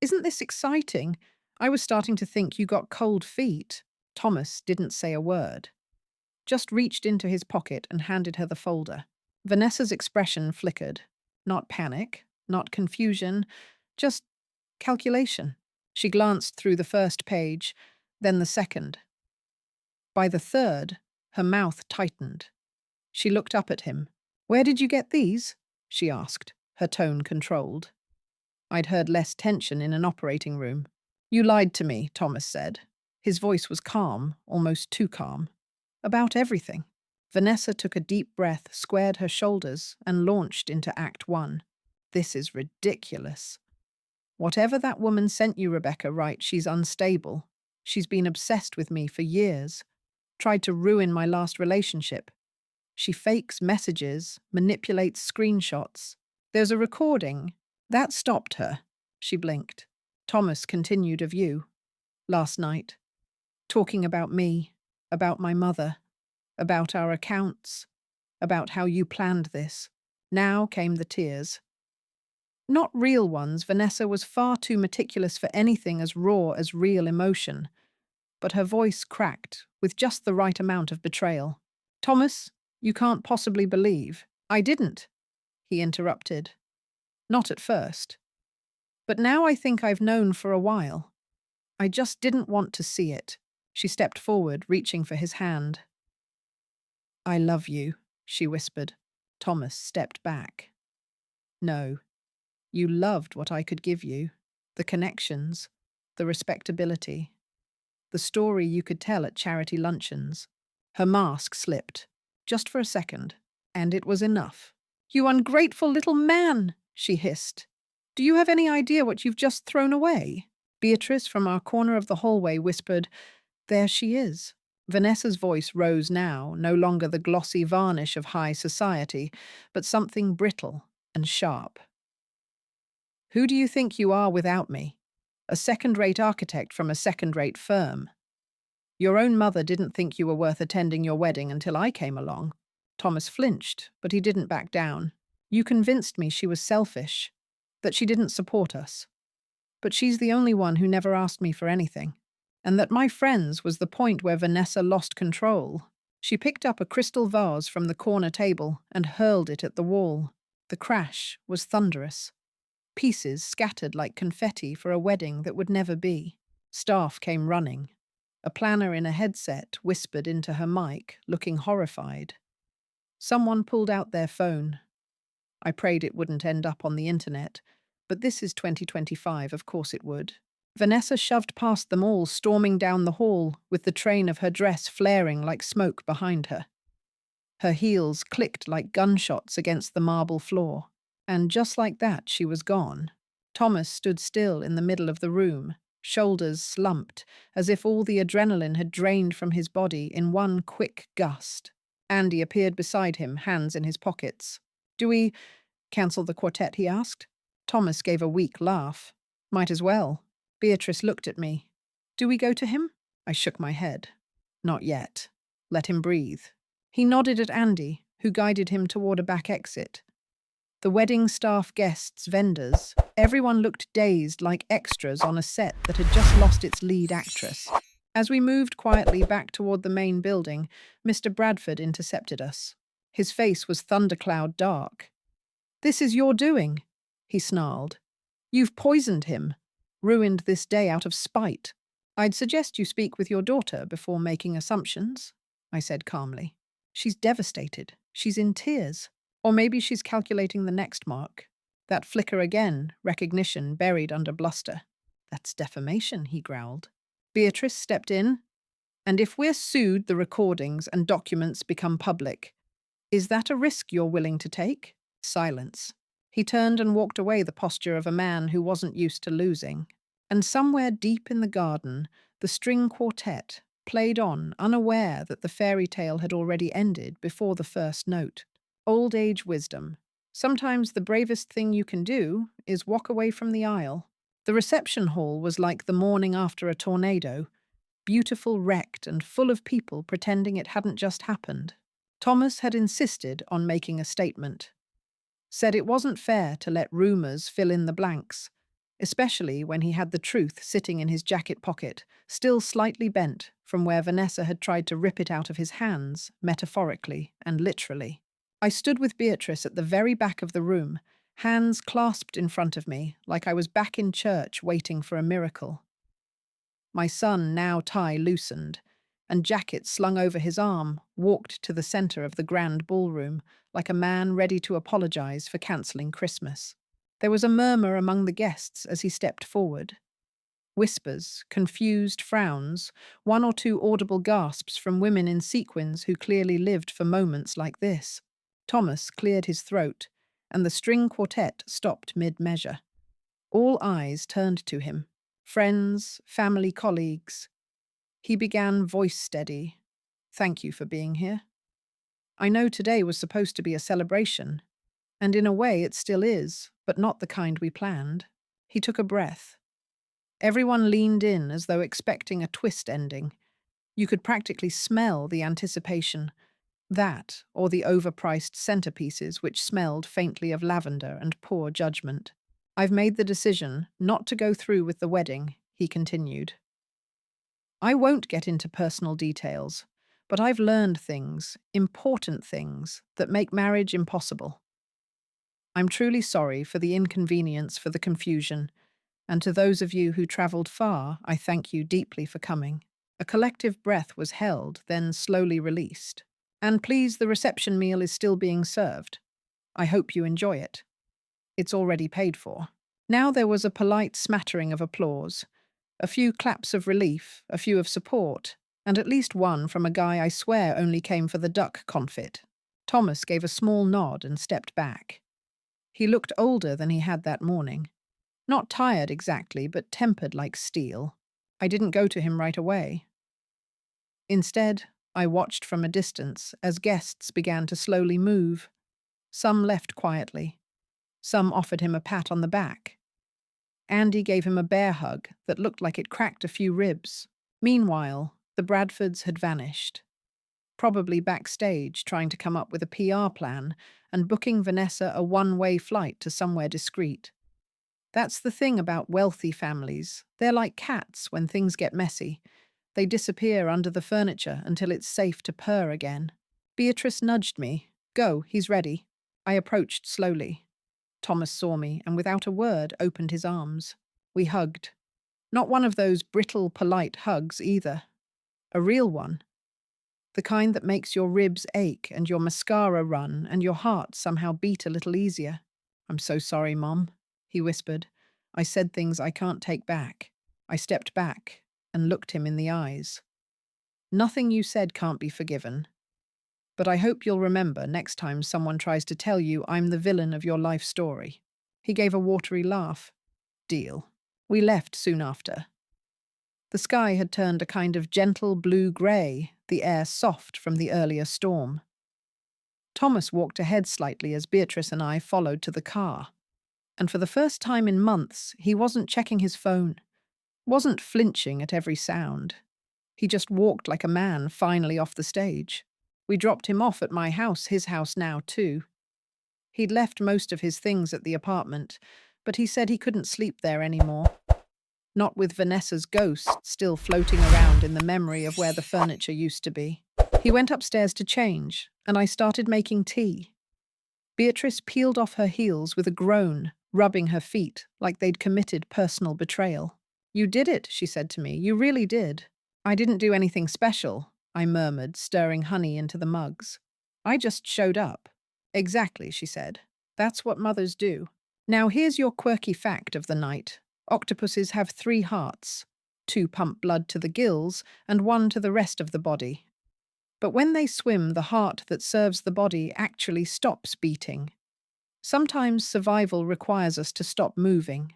"Isn't this exciting? I was starting to think you got cold feet." Thomas didn't say a word, just reached into his pocket and handed her the folder. Vanessa's expression flickered. Not panic, not confusion, just calculation. She glanced through the first page, then the second. By the third, her mouth tightened. She looked up at him. "Where did you get these?" she asked, her tone controlled. I'd heard less tension in an operating room. "You lied to me," Thomas said. His voice was calm, almost too calm. "About everything." Vanessa took a deep breath, squared her shoulders, and launched into Act 1. "This is ridiculous. Whatever that woman sent you, Rebecca, right, she's unstable. She's been obsessed with me for years. Tried to ruin my last relationship. She fakes messages, manipulates screenshots. There's a recording. That stopped her." She blinked. Thomas continued a view. "Last night. Talking about me, about my mother, about our accounts, about how you planned this." Now came the tears. Not real ones. Vanessa was far too meticulous for anything as raw as real emotion. But her voice cracked, with just the right amount of betrayal. "Thomas, you can't possibly believe." "I didn't," he interrupted. "Not at first. But now I think I've known for a while. I just didn't want to see it." She stepped forward, reaching for his hand. "I love you," she whispered. Thomas stepped back. "No. You loved what I could give you. The connections, the respectability, the story you could tell at charity luncheons." Her mask slipped, just for a second, and it was enough. "You ungrateful little man," she hissed. "Do you have any idea what you've just thrown away?" Beatrice, from our corner of the hallway, whispered, "There she is." Vanessa's voice rose now, no longer the glossy varnish of high society, but something brittle and sharp. "Who do you think you are without me? A second-rate architect from a second-rate firm. Your own mother didn't think you were worth attending your wedding until I came along." Thomas flinched, but he didn't back down. "You convinced me she was selfish, that she didn't support us. But she's the only one who never asked me for anything. And that my friends was the point where Vanessa lost control." She picked up a crystal vase from the corner table and hurled it at the wall. The crash was thunderous. Pieces scattered like confetti for a wedding that would never be. Staff came running. A planner in a headset whispered into her mic, looking horrified. Someone pulled out their phone. I prayed it wouldn't end up on the internet, but this is 2025, of course it would. Vanessa shoved past them all, storming down the hall, with the train of her dress flaring like smoke behind her. Her heels clicked like gunshots against the marble floor, and just like that she was gone. Thomas stood still in the middle of the room, shoulders slumped, as if all the adrenaline had drained from his body in one quick gust. Andy appeared beside him, hands in his pockets. "Do we cancel the quartet?" he asked. Thomas gave a weak laugh. "Might as well. Beatrice looked at me. Do we go to him? I shook my head. Not yet. Let him breathe. He nodded at Andy, who guided him toward a back exit. The wedding staff, guests, vendors, everyone looked dazed like extras on a set that had just lost its lead actress. As we moved quietly back toward the main building, Mr. Bradford intercepted us. His face was thundercloud dark. This is your doing, he snarled. You've poisoned him, ruined this day out of spite. I'd suggest you speak with your daughter before making assumptions, I said calmly. She's devastated. She's in tears. Or maybe she's calculating the next mark. That flicker again, recognition buried under bluster. That's defamation, he growled. Beatrice stepped in. And if we're sued, the recordings and documents become public. Is that a risk you're willing to take? Silence. He turned and walked away, the posture of a man who wasn't used to losing. And somewhere deep in the garden, the string quartet played on, unaware that the fairy tale had already ended before the first note. Old age wisdom. Sometimes the bravest thing you can do is walk away from the aisle. The reception hall was like the morning after a tornado, beautiful, wrecked, and full of people pretending it hadn't just happened. Thomas had insisted on making a statement. Said it wasn't fair to let rumors fill in the blanks, especially when he had the truth sitting in his jacket pocket, still slightly bent from where Vanessa had tried to rip it out of his hands, metaphorically and literally. I stood with Beatrice at the very back of the room, hands clasped in front of me, like I was back in church waiting for a miracle. My son, now tie loosened, and jacket slung over his arm, walked to the center of the grand ballroom, like a man ready to apologize for cancelling Christmas. There was a murmur among the guests as he stepped forward. Whispers, confused frowns, one or two audible gasps from women in sequins who clearly lived for moments like this. Thomas cleared his throat, and the string quartet stopped mid-measure. All eyes turned to him. Friends, family, colleagues. He began, voice steady. Thank you for being here. I know today was supposed to be a celebration, and in a way it still is, but not the kind we planned. He took a breath. Everyone leaned in as though expecting a twist ending. You could practically smell the anticipation. That, or the overpriced centerpieces which smelled faintly of lavender and poor judgment. I've made the decision not to go through with the wedding, he continued. I won't get into personal details, but I've learned things, important things, that make marriage impossible. I'm truly sorry for the inconvenience, for the confusion, and to those of you who travelled far, I thank you deeply for coming. A collective breath was held, then slowly released. And please, the reception meal is still being served. I hope you enjoy it. It's already paid for. Now there was a polite smattering of applause, a few claps of relief, a few of support, and at least one from a guy I swear only came for the duck confit. Thomas gave a small nod and stepped back. He looked older than he had that morning. Not tired exactly, but tempered like steel. I didn't go to him right away. Instead, I watched from a distance as guests began to slowly move. Some left quietly. Some offered him a pat on the back. Andy gave him a bear hug that looked like it cracked a few ribs. Meanwhile, the Bradfords had vanished. Probably backstage trying to come up with a PR plan and booking Vanessa a one-way flight to somewhere discreet. That's the thing about wealthy families. They're like cats when things get messy. They disappear under the furniture until it's safe to purr again. Beatrice nudged me. Go, he's ready. I approached slowly. Thomas saw me and without a word opened his arms. We hugged. Not one of those brittle, polite hugs either. A real one. The kind that makes your ribs ache and your mascara run and your heart somehow beat a little easier. I'm so sorry, Mom, he whispered. I said things I can't take back. I stepped back and looked him in the eyes. Nothing you said can't be forgiven. But I hope you'll remember next time someone tries to tell you I'm the villain of your life story. He gave a watery laugh. Deal. We left soon after. The sky had turned a kind of gentle blue-grey, the air soft from the earlier storm. Thomas walked ahead slightly as Beatrice and I followed to the car. And for the first time in months, he wasn't checking his phone. wasn't flinching at every sound. He just walked like a man finally off the stage. We dropped him off at my house, his house now too. He'd left most of his things at the apartment, but he said he couldn't sleep there anymore. Not with Vanessa's ghost still floating around in the memory of where the furniture used to be. He went upstairs to change, and I started making tea. Beatrice peeled off her heels with a groan, rubbing her feet like they'd committed personal betrayal. "You did it," she said to me. "You really did." "I didn't do anything special," I murmured, stirring honey into the mugs. "I just showed up." "Exactly," she said. "That's what mothers do." Now here's your quirky fact of the night. Octopuses have 3 hearts. 2 pump blood to the gills and 1 to the rest of the body. But when they swim, the heart that serves the body actually stops beating. Sometimes survival requires us to stop moving,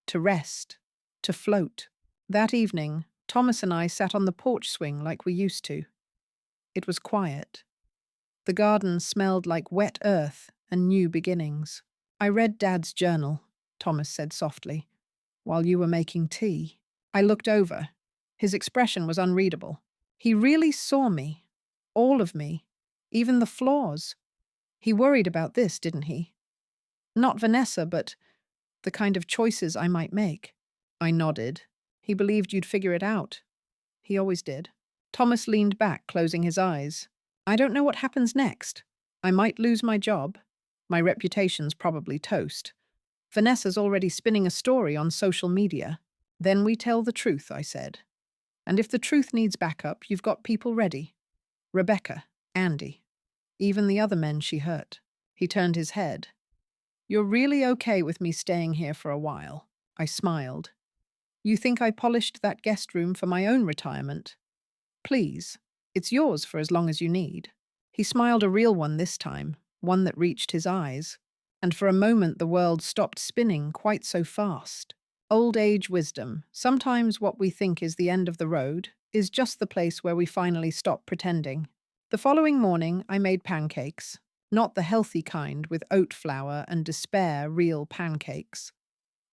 to rest, to float. That evening, Thomas and I sat on the porch swing like we used to. It was quiet. The garden smelled like wet earth and new beginnings. "I read Dad's journal," Thomas said softly, "while you were making tea." I looked over. His expression was unreadable. He really saw me. All of me. Even the flaws. He worried about this, didn't he? Not Vanessa, but the kind of choices I might make. I nodded. He believed you'd figure it out. He always did. Thomas leaned back, closing his eyes. "I don't know what happens next. I might lose my job. My reputation's probably toast. Vanessa's already spinning a story on social media. Then we tell the truth," I said. "And if the truth needs backup, you've got people ready. Rebecca, Andy, even the other men she hurt." He turned his head. "You're really okay with me staying here for a while?" I smiled. "You think I polished that guest room for my own retirement? Please, it's yours for as long as you need." He smiled, a real one this time, one that reached his eyes. And for a moment the world stopped spinning quite so fast. Old age wisdom. Sometimes what we think is the end of the road is just the place where we finally stop pretending. The following morning I made pancakes. Not the healthy kind with oat flour and despair, real pancakes.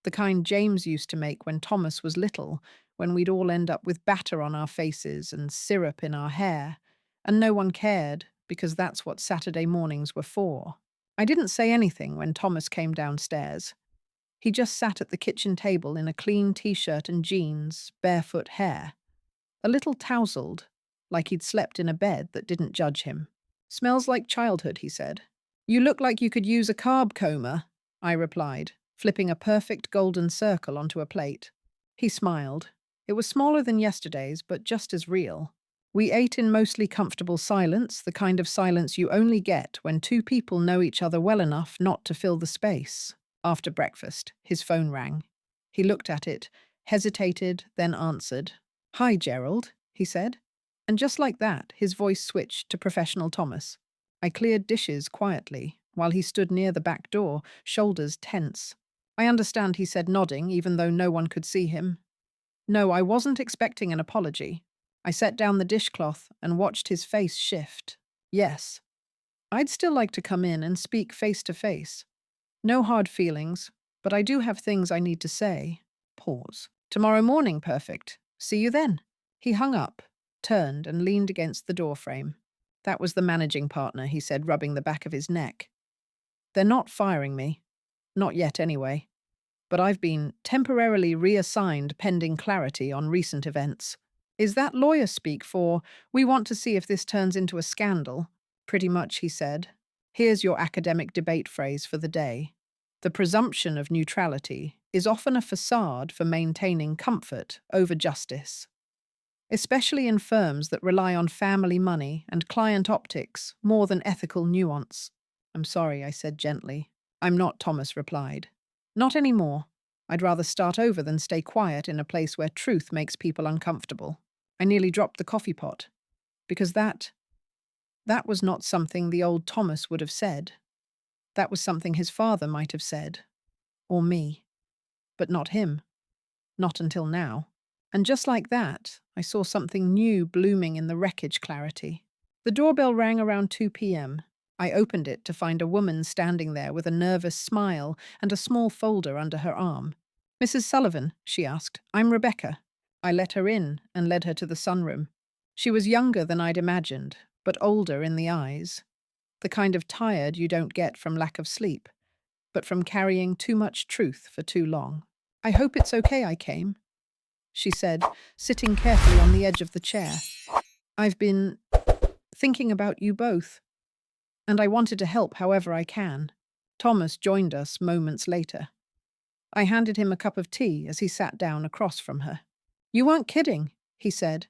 The kind James used to make when Thomas was little, when we'd all end up with batter on our faces and syrup in our hair, and no one cared because that's what Saturday mornings were for. I didn't say anything when Thomas came downstairs. He just sat at the kitchen table in a clean t-shirt and jeans, barefoot hair. A little tousled, like he'd slept in a bed that didn't judge him. "Smells like childhood," he said. "You look like you could use a carb coma," I replied, flipping a perfect golden circle onto a plate. He smiled. It was smaller than yesterday's, but just as real. We ate in mostly comfortable silence, the kind of silence you only get when 2 people know each other well enough not to fill the space. After breakfast, his phone rang. He looked at it, hesitated, then answered. "Hi, Gerald," he said. And just like that, his voice switched to professional Thomas. I cleared dishes quietly, while he stood near the back door, shoulders tense. "I understand," he said, nodding, even though no one could see him. No, I wasn't expecting an apology. I set down the dishcloth and watched his face shift. Yes. I'd still like to come in and speak face to face. No hard feelings, but I do have things I need to say. Pause. "Tomorrow morning, perfect. See you then." He hung up, turned, and leaned against the doorframe. "That was the managing partner," he said, rubbing the back of his neck. "They're not firing me. Not yet, anyway. But I've been temporarily reassigned pending clarity on recent events." "Is that lawyer speak for, 'We want to see if this turns into a scandal'?" "Pretty much," he said. "Here's your academic debate phrase for the day. The presumption of neutrality is often a facade for maintaining comfort over justice, especially in firms that rely on family money and client optics more than ethical nuance." "I'm sorry," I said gently. "I'm not," Thomas replied. "Not anymore. I'd rather start over than stay quiet in a place where truth makes people uncomfortable." I nearly dropped the coffee pot, because that was not something the old Thomas would have said. That was something his father might have said. Or me. But not him. Not until now. And just like that, I saw something new blooming in the wreckage clarity. The doorbell rang around 2 p.m. I opened it to find a woman standing there with a nervous smile and a small folder under her arm. "Mrs. Sullivan," she asked. "I'm Rebecca." I let her in and led her to the sunroom. She was younger than I'd imagined, but older in the eyes. The kind of tired you don't get from lack of sleep, but from carrying too much truth for too long. I hope it's okay I came, she said, sitting carefully on the edge of the chair. I've been thinking about you both, and I wanted to help however I can. Thomas joined us moments later. I handed him a cup of tea as he sat down across from her. You weren't kidding, he said.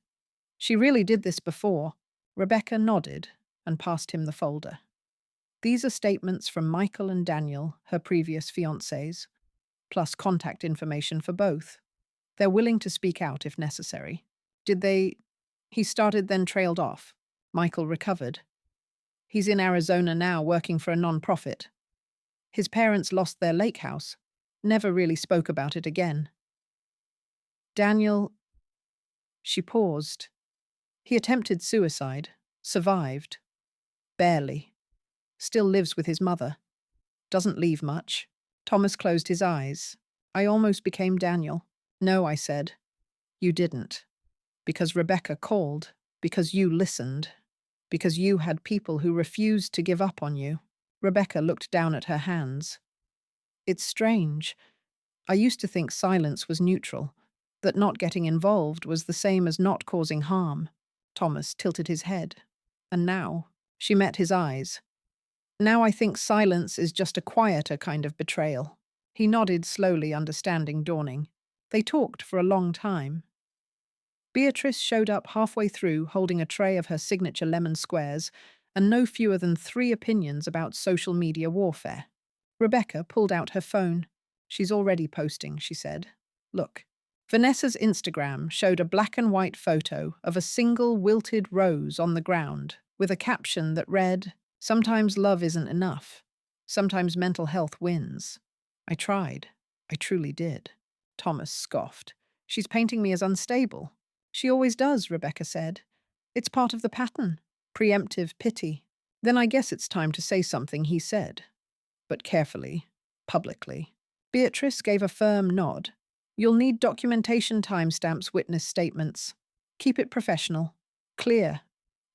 She really did this before. Rebecca nodded and passed him the folder. These are statements from Michael and Daniel, her previous fiancés, plus contact information for both. They're willing to speak out if necessary. Did they? He started, then trailed off. Michael recovered. He's in Arizona now, working for a non-profit. His parents lost their lake house. Never really spoke about it again. Daniel. She paused. He attempted suicide. Survived. Barely. Still lives with his mother. Doesn't leave much. Thomas closed his eyes. I almost became Daniel. No, I said. You didn't. Because Rebecca called. Because you listened. Because you had people who refused to give up on you. Rebecca looked down at her hands. It's strange. I used to think silence was neutral, that not getting involved was the same as not causing harm. Thomas tilted his head. And now, she met his eyes. Now I think silence is just a quieter kind of betrayal. He nodded slowly, understanding dawning. They talked for a long time. Beatrice showed up halfway through, holding a tray of her signature lemon squares and no fewer than 3 opinions about social media warfare. Rebecca pulled out her phone. She's already posting, she said. Look. Vanessa's Instagram showed a black and white photo of a single wilted rose on the ground with a caption that read, "Sometimes love isn't enough. Sometimes mental health wins." I tried. I truly did. Thomas scoffed. She's painting me as unstable. She always does, Rebecca said. It's part of the pattern. Preemptive pity. Then I guess it's time to say something, he said. But carefully. Publicly. Beatrice gave a firm nod. You'll need documentation, timestamps, witness statements. Keep it professional. Clear.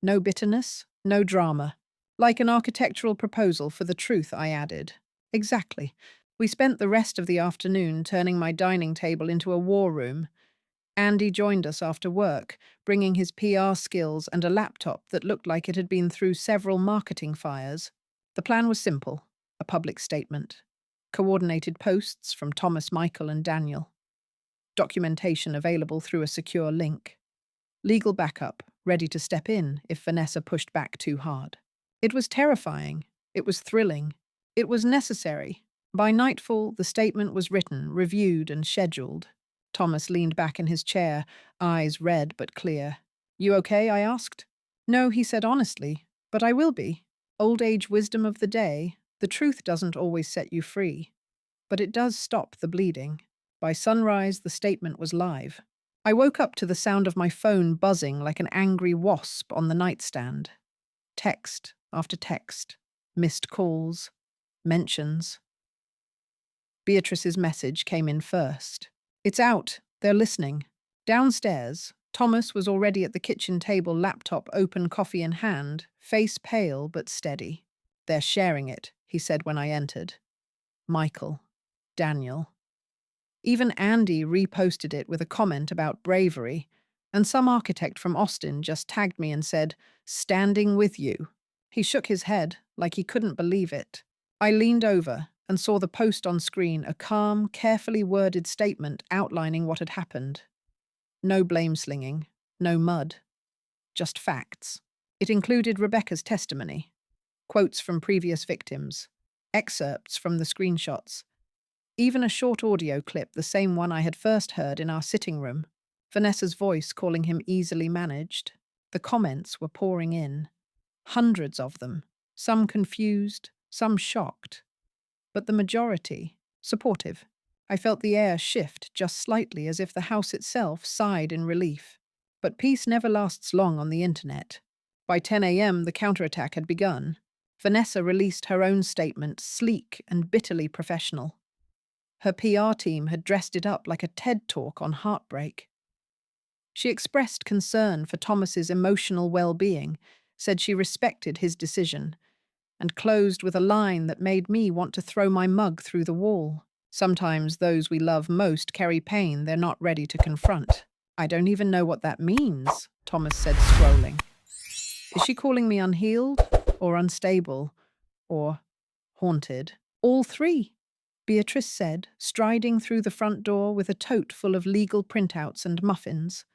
No bitterness, no drama. Like an architectural proposal for the truth, I added. Exactly. We spent the rest of the afternoon turning my dining table into a war room. Andy joined us after work, bringing his PR skills and a laptop that looked like it had been through several marketing fires. The plan was simple, a public statement. Coordinated posts from Thomas, Michael, and Daniel. Documentation available through a secure link. Legal backup, ready to step in if Vanessa pushed back too hard. It was terrifying. It was thrilling. It was necessary. By nightfall, the statement was written, reviewed, and scheduled. Thomas leaned back in his chair, eyes red but clear. You okay? I asked. No, he said honestly, but I will be. Old age wisdom of the day, the truth doesn't always set you free. But it does stop the bleeding. By sunrise, the statement was live. I woke up to the sound of my phone buzzing like an angry wasp on the nightstand. Text after text, missed calls, mentions. Beatrice's message came in first. It's out. They're listening. Downstairs, Thomas was already at the kitchen table, laptop open, coffee in hand, face pale but steady. They're sharing it, he said when I entered. Michael. Daniel. Even Andy reposted it with a comment about bravery, and some architect from Austin just tagged me and said, "Standing with you." He shook his head like he couldn't believe it. I leaned over and saw the post on screen, a calm, carefully worded statement outlining what had happened. No blame-slinging, no mud, just facts. It included Rebecca's testimony, quotes from previous victims, excerpts from the screenshots, even a short audio clip, the same one I had first heard in our sitting room, Vanessa's voice calling him easily managed. The comments were pouring in. Hundreds of them, some confused, some shocked. But the majority, supportive. I felt the air shift just slightly as if the house itself sighed in relief. But peace never lasts long on the internet. By 10 a.m., the counterattack had begun. Vanessa released her own statement, sleek and bitterly professional. Her PR team had dressed it up like a TED talk on heartbreak. She expressed concern for Thomas's emotional well-being, said she respected his decision, and closed with a line that made me want to throw my mug through the wall. Sometimes those we love most carry pain they're not ready to confront. I don't even know what that means, Thomas said, scrolling. Is she calling me unhealed, or unstable, or haunted? All three, Beatrice said, striding through the front door with a tote full of legal printouts and muffins.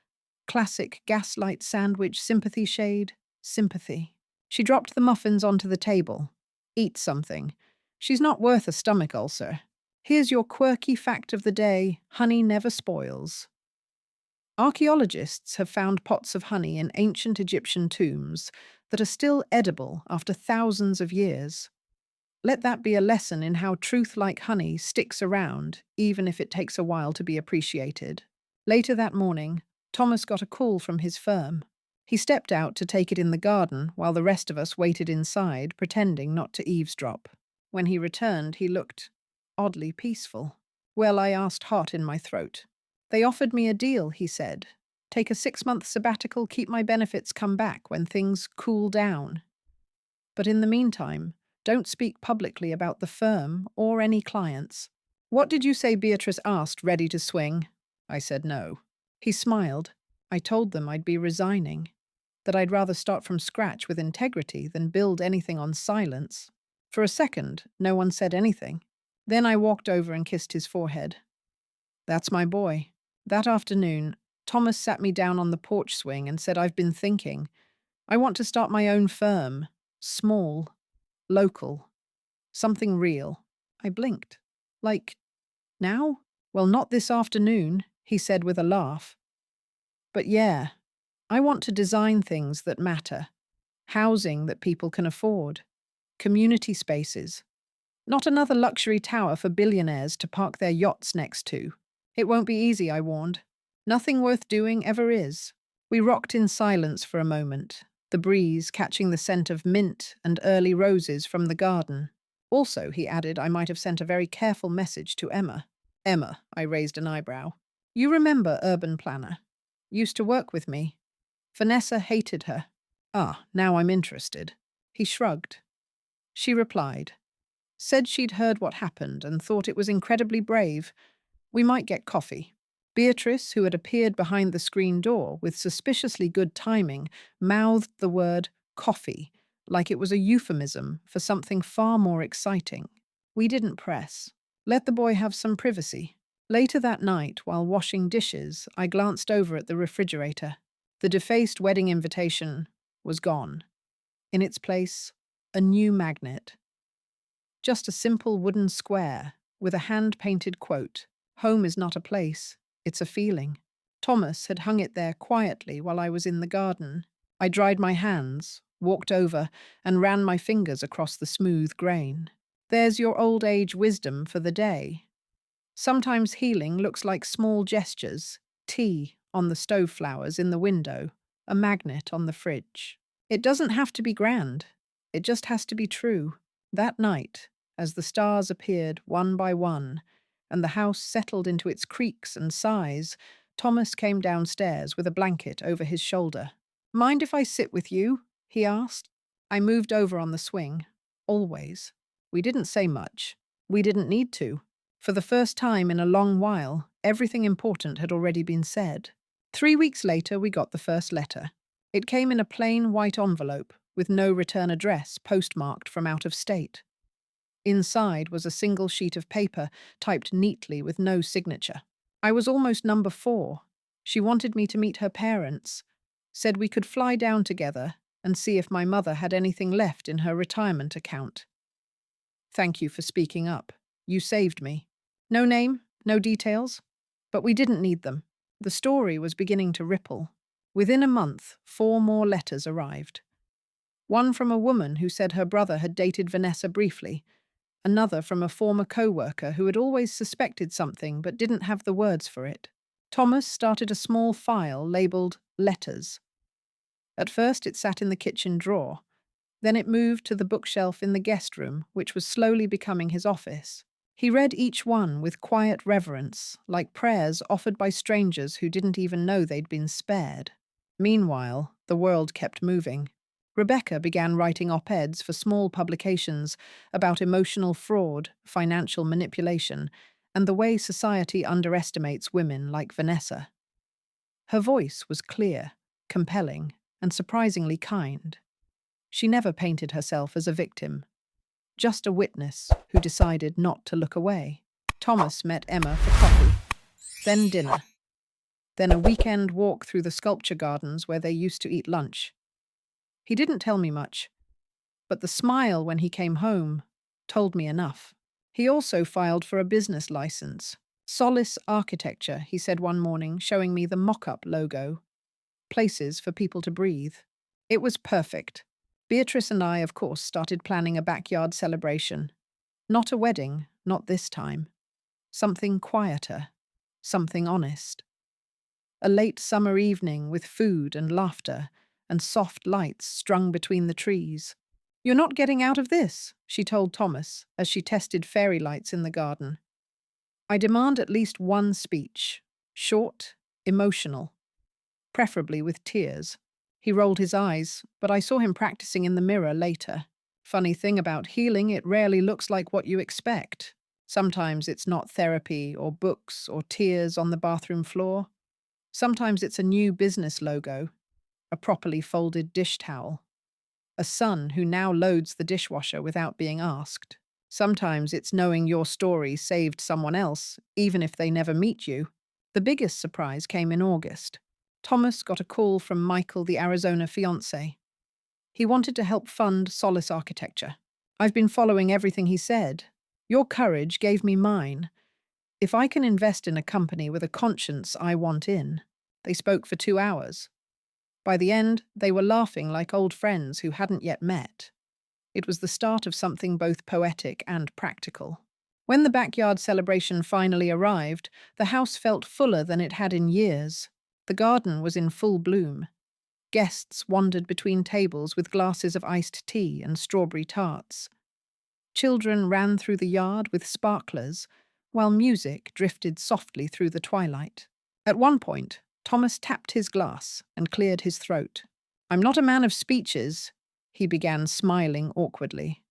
Classic gaslight sandwich sympathy shade, sympathy. She dropped the muffins onto the table. Eat something. She's not worth a stomach ulcer. Here's your quirky fact of the day: honey never spoils. Archaeologists have found pots of honey in ancient Egyptian tombs that are still edible after thousands of years. Let that be a lesson in how truth like honey sticks around, even if it takes a while to be appreciated. Later that morning, Thomas got a call from his firm. He stepped out to take it in the garden while the rest of us waited inside, pretending not to eavesdrop. When he returned, he looked oddly peaceful. Well, I asked, hot in my throat. They offered me a deal, he said. Take a 6-month sabbatical, keep my benefits, come back when things cool down. But in the meantime, don't speak publicly about the firm or any clients. What did you say? Beatrice asked, ready to swing. I said no. He smiled. I told them I'd be resigning, that I'd rather start from scratch with integrity than build anything on silence. For a second, no one said anything. Then I walked over and kissed his forehead. That's my boy. That afternoon, Thomas sat me down on the porch swing and said, I've been thinking. I want to start my own firm. Small. Local. Something real. I blinked. Like, now? Well, not this afternoon, he said with a laugh. But yeah, I want to design things that matter. Housing that people can afford. Community spaces. Not another luxury tower for billionaires to park their yachts next to. It won't be easy, I warned. Nothing worth doing ever is. We rocked in silence for a moment, the breeze catching the scent of mint and early roses from the garden. Also, he added, I might have sent a very careful message to Emma. Emma, I raised an eyebrow. You remember urban planner? Used to work with me. Vanessa hated her. Ah, now I'm interested. He shrugged. She replied. Said she'd heard what happened and thought it was incredibly brave. We might get coffee. Beatrice, who had appeared behind the screen door with suspiciously good timing, mouthed the word coffee like it was a euphemism for something far more exciting. We didn't press. Let the boy have some privacy. Later that night, while washing dishes, I glanced over at the refrigerator. The defaced wedding invitation was gone. In its place, a new magnet. Just a simple wooden square with a hand-painted quote, Home is not a place, it's a feeling. Thomas had hung it there quietly while I was in the garden. I dried my hands, walked over, and ran my fingers across the smooth grain. There's your old age wisdom for the day. Sometimes healing looks like small gestures, tea on the stove flowers in the window, a magnet on the fridge. It doesn't have to be grand. It just has to be true. That night, as the stars appeared one by one, and the house settled into its creaks and sighs, Thomas came downstairs with a blanket over his shoulder. Mind if I sit with you? He asked. I moved over on the swing. Always. We didn't say much. We didn't need to. For the first time in a long while, everything important had already been said. 3 weeks later, we got the first letter. It came in a plain white envelope with no return address, postmarked from out of state. Inside was a single sheet of paper, typed neatly with no signature. I was almost number 4. She wanted me to meet her parents, said we could fly down together and see if my mother had anything left in her retirement account. Thank you for speaking up. You saved me. No name, no details. But we didn't need them. The story was beginning to ripple. Within a month, 4 more letters arrived. One from a woman who said her brother had dated Vanessa briefly, another from a former co-worker who had always suspected something but didn't have the words for it. Thomas started a small file labeled Letters. At first it sat in the kitchen drawer. Then it moved to the bookshelf in the guest room, which was slowly becoming his office. He read each one with quiet reverence, like prayers offered by strangers who didn't even know they'd been spared. Meanwhile, the world kept moving. Rebecca began writing op-eds for small publications about emotional fraud, financial manipulation, and the way society underestimates women like Vanessa. Her voice was clear, compelling, and surprisingly kind. She never painted herself as a victim, just a witness who decided not to look away. Thomas met Emma for coffee, then dinner, then a weekend walk through the sculpture gardens where they used to eat lunch. He didn't tell me much, but the smile when he came home told me enough. He also filed for a business license. Solace Architecture, he said one morning, showing me the mock-up logo. Places for people to breathe. It was perfect. Beatrice and I, of course, started planning a backyard celebration. Not a wedding, not this time. Something quieter, something honest. A late summer evening with food and laughter and soft lights strung between the trees. "You're not getting out of this," she told Thomas as she tested fairy lights in the garden. "I demand at least one speech. Short, emotional, preferably with tears." He rolled his eyes, but I saw him practicing in the mirror later. Funny thing about healing, it rarely looks like what you expect. Sometimes it's not therapy or books or tears on the bathroom floor. Sometimes it's a new business logo, a properly folded dish towel, a son who now loads the dishwasher without being asked. Sometimes it's knowing your story saved someone else, even if they never meet you. The biggest surprise came in August. Thomas got a call from Michael, the Arizona fiancé. He wanted to help fund Solace Architecture. I've been following everything he said. Your courage gave me mine. If I can invest in a company with a conscience I want in. They spoke for 2 hours. By the end, they were laughing like old friends who hadn't yet met. It was the start of something both poetic and practical. When the backyard celebration finally arrived, the house felt fuller than it had in years. The garden was in full bloom. Guests wandered between tables with glasses of iced tea and strawberry tarts. Children ran through the yard with sparklers, while music drifted softly through the twilight. At one point, Thomas tapped his glass and cleared his throat. "I'm not a man of speeches," he began, smiling awkwardly.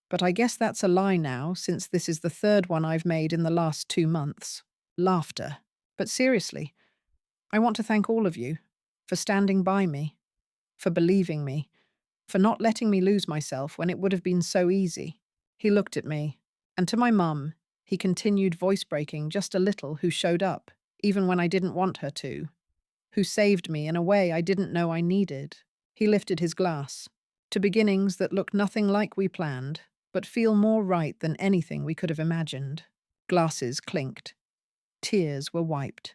"But I guess that's a lie now, since this is the third one I've made in the last 2 months." Laughter. "But seriously, I want to thank all of you for standing by me, for believing me, for not letting me lose myself when it would have been so easy." He looked at me, and to my mum, he continued, voice breaking just a little, who showed up, even when I didn't want her to, who saved me in a way I didn't know I needed. He lifted his glass. "To beginnings that look nothing like we planned, but feel more right than anything we could have imagined." Glasses clinked. Tears were wiped.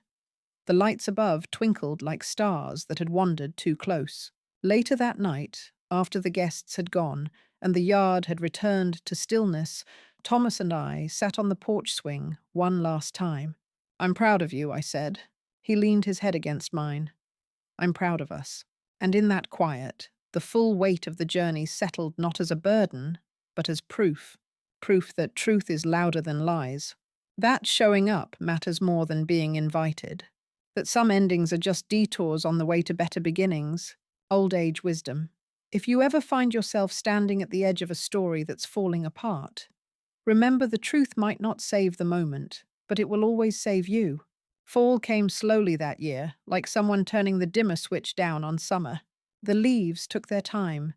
The lights above twinkled like stars that had wandered too close. Later that night, after the guests had gone and the yard had returned to stillness, Thomas and I sat on the porch swing one last time. "I'm proud of you," I said. He leaned his head against mine. "I'm proud of us." And in that quiet, the full weight of the journey settled not as a burden, but as proof. Proof that truth is louder than lies. That showing up matters more than being invited. That some endings are just detours on the way to better beginnings. Old age wisdom. If you ever find yourself standing at the edge of a story that's falling apart, remember the truth might not save the moment, but it will always save you. Fall came slowly that year, like someone turning the dimmer switch down on summer. The leaves took their time,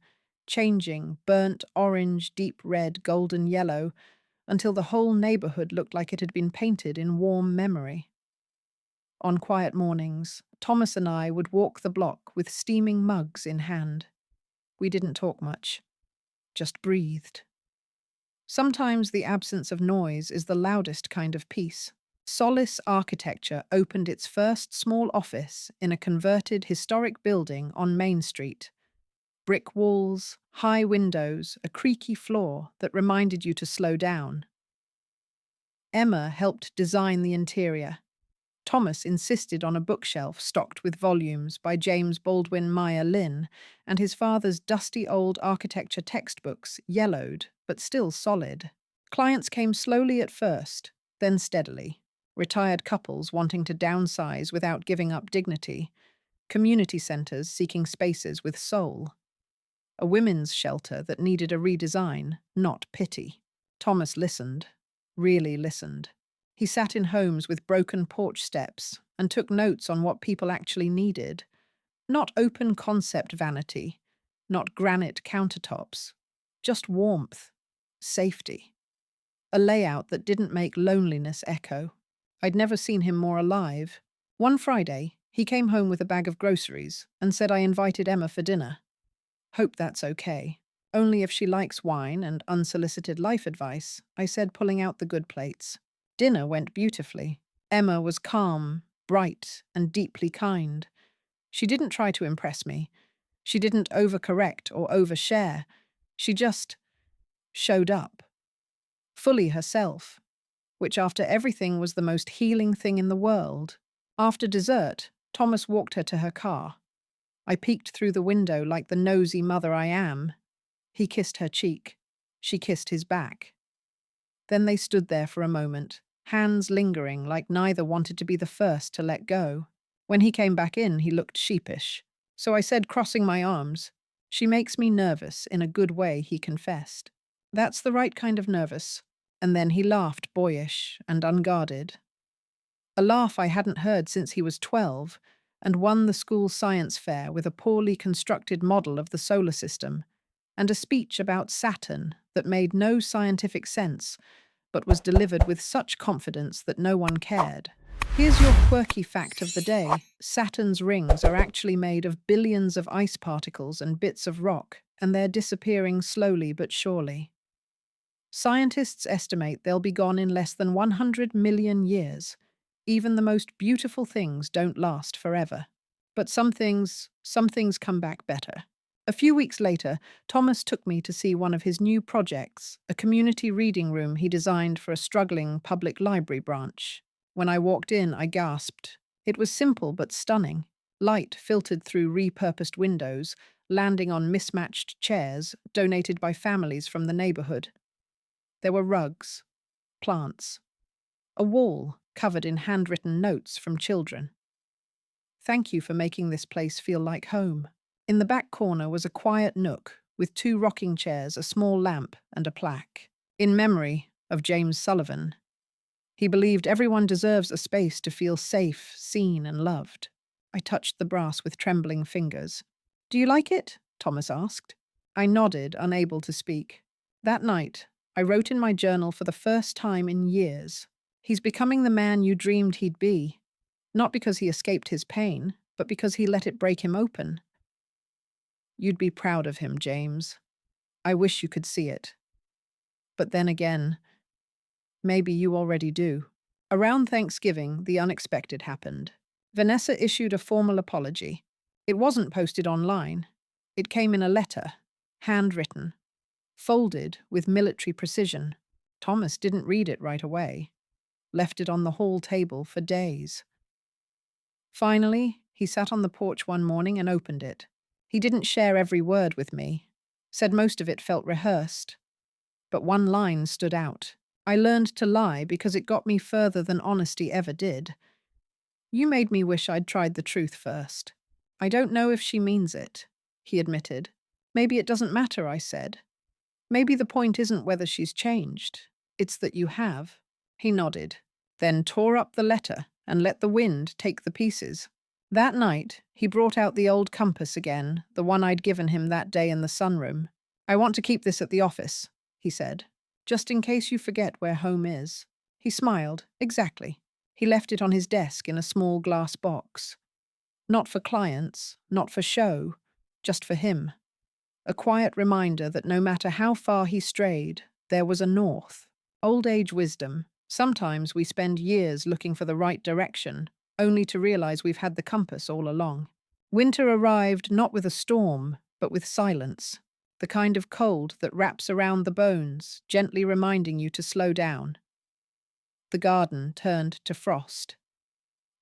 changing burnt orange, deep red, golden yellow, until the whole neighborhood looked like it had been painted in warm memory. On quiet mornings, Thomas and I would walk the block with steaming mugs in hand. We didn't talk much, just breathed. Sometimes the absence of noise is the loudest kind of peace. Solace Architecture opened its first small office in a converted historic building on Main Street. Brick walls, high windows, a creaky floor that reminded you to slow down. Emma helped design the interior. Thomas insisted on a bookshelf stocked with volumes by James Baldwin Meyer Lynn and his father's dusty old architecture textbooks, yellowed but still solid. Clients came slowly at first, then steadily. Retired couples wanting to downsize without giving up dignity, community centers seeking spaces with soul, a women's shelter that needed a redesign, not pity. Thomas listened, really listened. He sat in homes with broken porch steps and took notes on what people actually needed. Not open concept vanity, not granite countertops, just warmth, safety. A layout that didn't make loneliness echo. I'd never seen him more alive. One Friday, he came home with a bag of groceries and said I invited Emma for dinner. Hope that's okay. Only if she likes wine and unsolicited life advice, I said, pulling out the good plates. Dinner went beautifully. Emma was calm, bright, and deeply kind. She didn't try to impress me. She didn't overcorrect or overshare. She just showed up, fully herself, which after everything was the most healing thing in the world. After dessert, Thomas walked her to her car. I peeked through the window like the nosy mother I am. He kissed her cheek. She kissed his back. Then they stood there for a moment, hands lingering like neither wanted to be the first to let go. When he came back in, he looked sheepish. So I said, crossing my arms, "She makes me nervous in a good way," he confessed. "That's the right kind of nervous." And then he laughed, boyish and unguarded. A laugh I hadn't heard since he was 12, and won the school science fair with a poorly constructed model of the solar system, and a speech about Saturn that made no scientific sense, but was delivered with such confidence that no one cared. Here's your quirky fact of the day. Saturn's rings are actually made of billions of ice particles and bits of rock, and they're disappearing slowly but surely. Scientists estimate they'll be gone in less than 100 million years. Even the most beautiful things don't last forever. But some things come back better. A few weeks later, Thomas took me to see one of his new projects, a community reading room he designed for a struggling public library branch. When I walked in, I gasped. It was simple but stunning. Light filtered through repurposed windows, landing on mismatched chairs donated by families from the neighborhood. There were rugs, plants, a wall covered in handwritten notes from children. "Thank you for making this place feel like home." In the back corner was a quiet nook with 2 rocking chairs, a small lamp, and a plaque. In memory of James Sullivan. He believed everyone deserves a space to feel safe, seen, and loved. I touched the brass with trembling fingers. "Do you like it?" Thomas asked. I nodded, unable to speak. That night, I wrote in my journal for the first time in years. He's becoming the man you dreamed he'd be. Not because he escaped his pain, but because he let it break him open. You'd be proud of him, James. I wish you could see it. But then again, maybe you already do. Around Thanksgiving, the unexpected happened. Vanessa issued a formal apology. It wasn't posted online. It came in a letter, handwritten, folded with military precision. Thomas didn't read it right away. Left it on the hall table for days. Finally, he sat on the porch one morning and opened it. He didn't share every word with me. Said most of it felt rehearsed. But one line stood out. I learned to lie because it got me further than honesty ever did. "You made me wish I'd tried the truth first." "I don't know if she means it," he admitted. "Maybe it doesn't matter," I said. "Maybe the point isn't whether she's changed. It's that you have." He nodded, then tore up the letter and let the wind take the pieces. That night, he brought out the old compass again, the one I'd given him that day in the sunroom. "I want to keep this at the office," he said, "just in case you forget where home is." He smiled. Exactly. He left it on his desk in a small glass box. Not for clients, not for show, just for him. A quiet reminder that no matter how far he strayed, there was a north. Old age wisdom. Sometimes we spend years looking for the right direction, only to realize we've had the compass all along. Winter arrived not with a storm, but with silence. The kind of cold that wraps around the bones, gently reminding you to slow down. The garden turned to frost.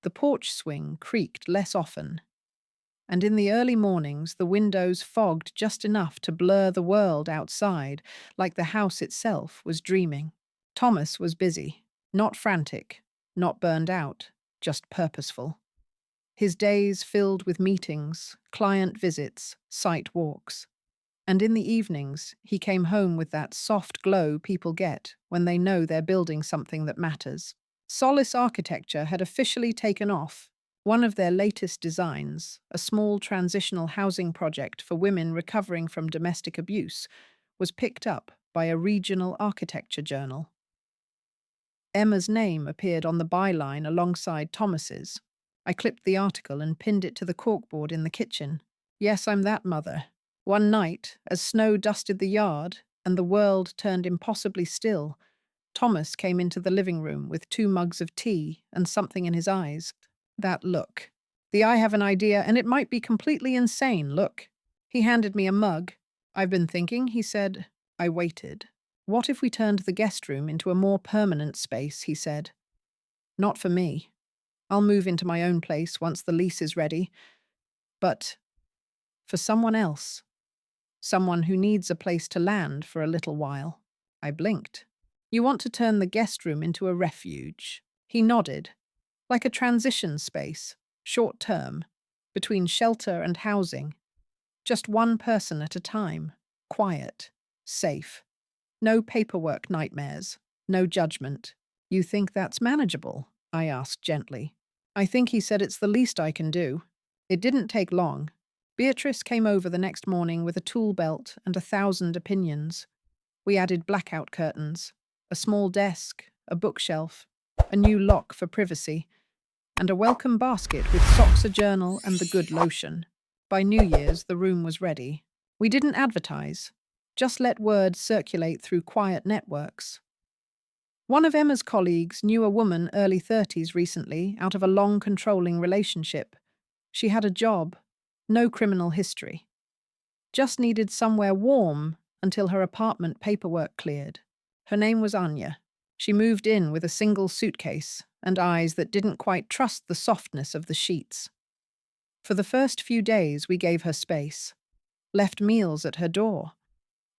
The porch swing creaked less often. And in the early mornings, the windows fogged just enough to blur the world outside, like the house itself was dreaming. Thomas was busy, not frantic, not burned out, just purposeful. His days filled with meetings, client visits, site walks. And in the evenings, he came home with that soft glow people get when they know they're building something that matters. Solace Architecture had officially taken off. One of their latest designs, a small transitional housing project for women recovering from domestic abuse, was picked up by a regional architecture journal. Emma's name appeared on the byline alongside Thomas's. I clipped the article and pinned it to the corkboard in the kitchen. Yes, I'm that mother. One night, as snow dusted the yard and the world turned impossibly still, Thomas came into the living room with 2 mugs of tea and something in his eyes. That look. The I have an idea and it might be completely insane look. He handed me a mug. I've been thinking, he said. I waited. What if we turned the guest room into a more permanent space, he said. Not for me. I'll move into my own place once the lease is ready. But for someone else. Someone who needs a place to land for a little while. I blinked. You want to turn the guest room into a refuge? He nodded. Like a transition space, short term, between shelter and housing. Just one person at a time. Quiet. Safe. No paperwork nightmares. No judgment. You think that's manageable? I asked gently. I think he said it's the least I can do. It didn't take long. Beatrice came over the next morning with a tool belt and 1,000 opinions. We added blackout curtains, a small desk, a bookshelf, a new lock for privacy, and a welcome basket with socks, a journal, and the good lotion. By New Year's, the room was ready. We didn't advertise, just let word circulate through quiet networks. One of Emma's colleagues knew a woman early 30s recently out of a long controlling relationship. She had a job, no criminal history. Just needed somewhere warm until her apartment paperwork cleared. Her name was Anya. She moved in with a single suitcase and eyes that didn't quite trust the softness of the sheets. For the first few days, we gave her space, left meals at her door,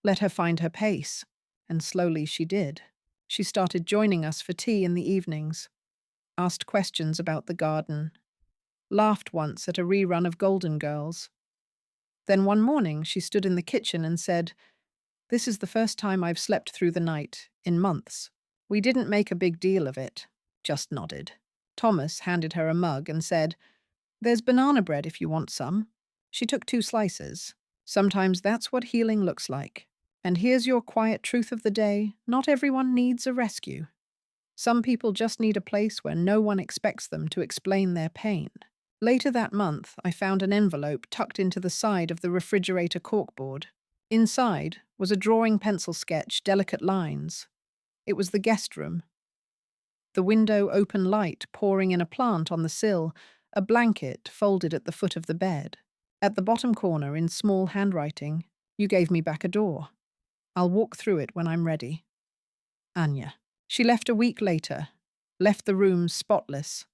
let her find her pace, and slowly she did. She started joining us for tea in the evenings, asked questions about the garden, laughed once at a rerun of Golden Girls. Then one morning she stood in the kitchen and said, "This is the first time I've slept through the night in months." We didn't make a big deal of it, just nodded. Thomas handed her a mug and said, "There's banana bread if you want some." She took 2 slices. Sometimes that's what healing looks like. And here's your quiet truth of the day. Not everyone needs a rescue. Some people just need a place where no one expects them to explain their pain. Later that month, I found an envelope tucked into the side of the refrigerator corkboard. Inside was a drawing pencil sketch, delicate lines. It was the guest room. The window open light pouring in a plant on the sill, a blanket folded at the foot of the bed. At the bottom corner, in small handwriting, "You gave me back a door. I'll walk through it when I'm ready. Anya." She left a week later, left the room spotless,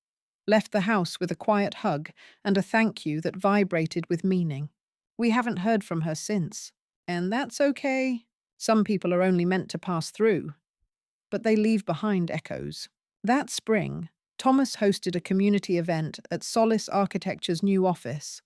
left the house with a quiet hug and a thank you that vibrated with meaning. We haven't heard from her since, and that's okay. Some people are only meant to pass through, but they leave behind echoes. That spring, Thomas hosted a community event at Solace Architecture's new office.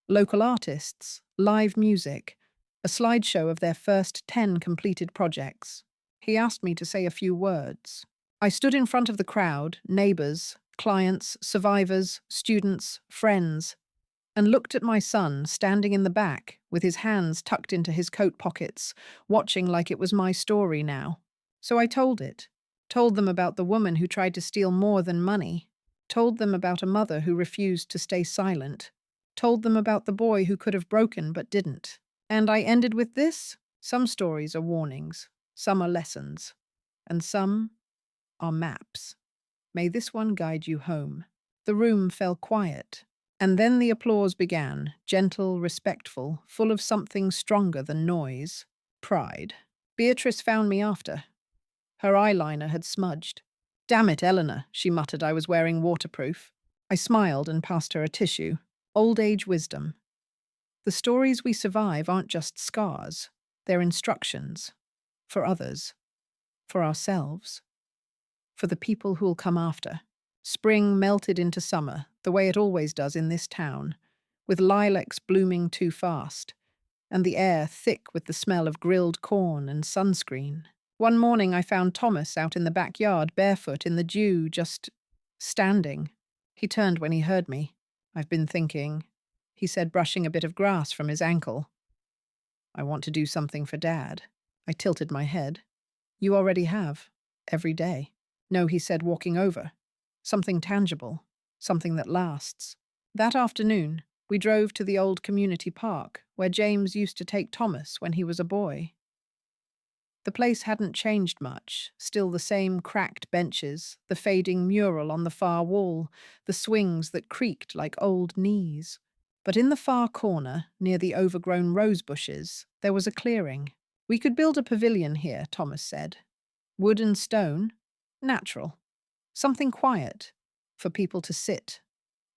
Local artists, live music, a slideshow of their first 10 completed projects. He asked me to say a few words. I stood in front of the crowd, neighbors, clients, survivors, students, friends, and looked at my son standing in the back with his hands tucked into his coat pockets, watching like it was my story now. So I told it. Told them about the woman who tried to steal more than money. Told them about a mother who refused to stay silent. Told them about the boy who could have broken but didn't. And I ended with this. Some stories are warnings, some are lessons, and some are maps. May this one guide you home. The room fell quiet, and then the applause began, gentle, respectful, full of something stronger than noise. Pride. Beatrice found me after. Her eyeliner had smudged. "Damn it, Eleanor," she muttered I was wearing waterproof. I smiled and passed her a tissue. Old age wisdom. The stories we survive aren't just scars. They're instructions. For others. For ourselves. for the people who'll come after. Spring melted into summer, the way it always does in this town, with lilacs blooming too fast, and the air thick with the smell of grilled corn and sunscreen. One morning I found Thomas out in the backyard, barefoot in the dew, just standing. He turned when he heard me. "I've been thinking," he said, brushing a bit of grass from his ankle. "I want to do something for Dad." I tilted my head. "You already have. Every day." "No," he said, walking over. "Something tangible. Something that lasts." That afternoon, we drove to the old community park, where James used to take Thomas when he was a boy. The place hadn't changed much, still the same cracked benches, the fading mural on the far wall, the swings that creaked like old knees. But in the far corner, near the overgrown rose bushes, there was a clearing. "We could build a pavilion here," Thomas said. "Wood and stone. Natural. Something quiet. For people to sit.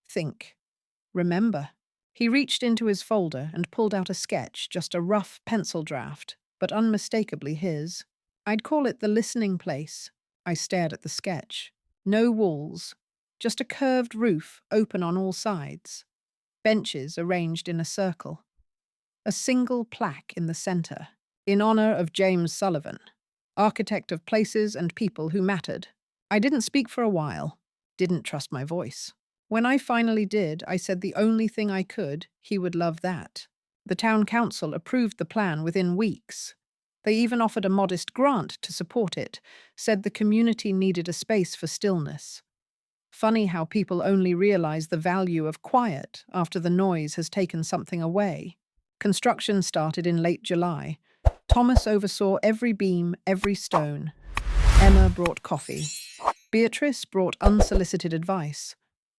Think. Remember." He reached into his folder and pulled out a sketch, just a rough pencil draft, but unmistakably his. "I'd call it the listening place." I stared at the sketch. No walls, just a curved roof open on all sides. Benches arranged in a circle. A single plaque in the center, in honor of James Sullivan, architect of places and people who mattered. I didn't speak for a while, didn't trust my voice. When I finally did, I said the only thing I could, he would love that. The town council approved the plan within weeks. They even offered a modest grant to support it, said the community needed a space for stillness. Funny how people only realize the value of quiet after the noise has taken something away. Construction started in late July. Thomas oversaw every beam, every stone. Emma brought coffee. Beatrice brought unsolicited advice.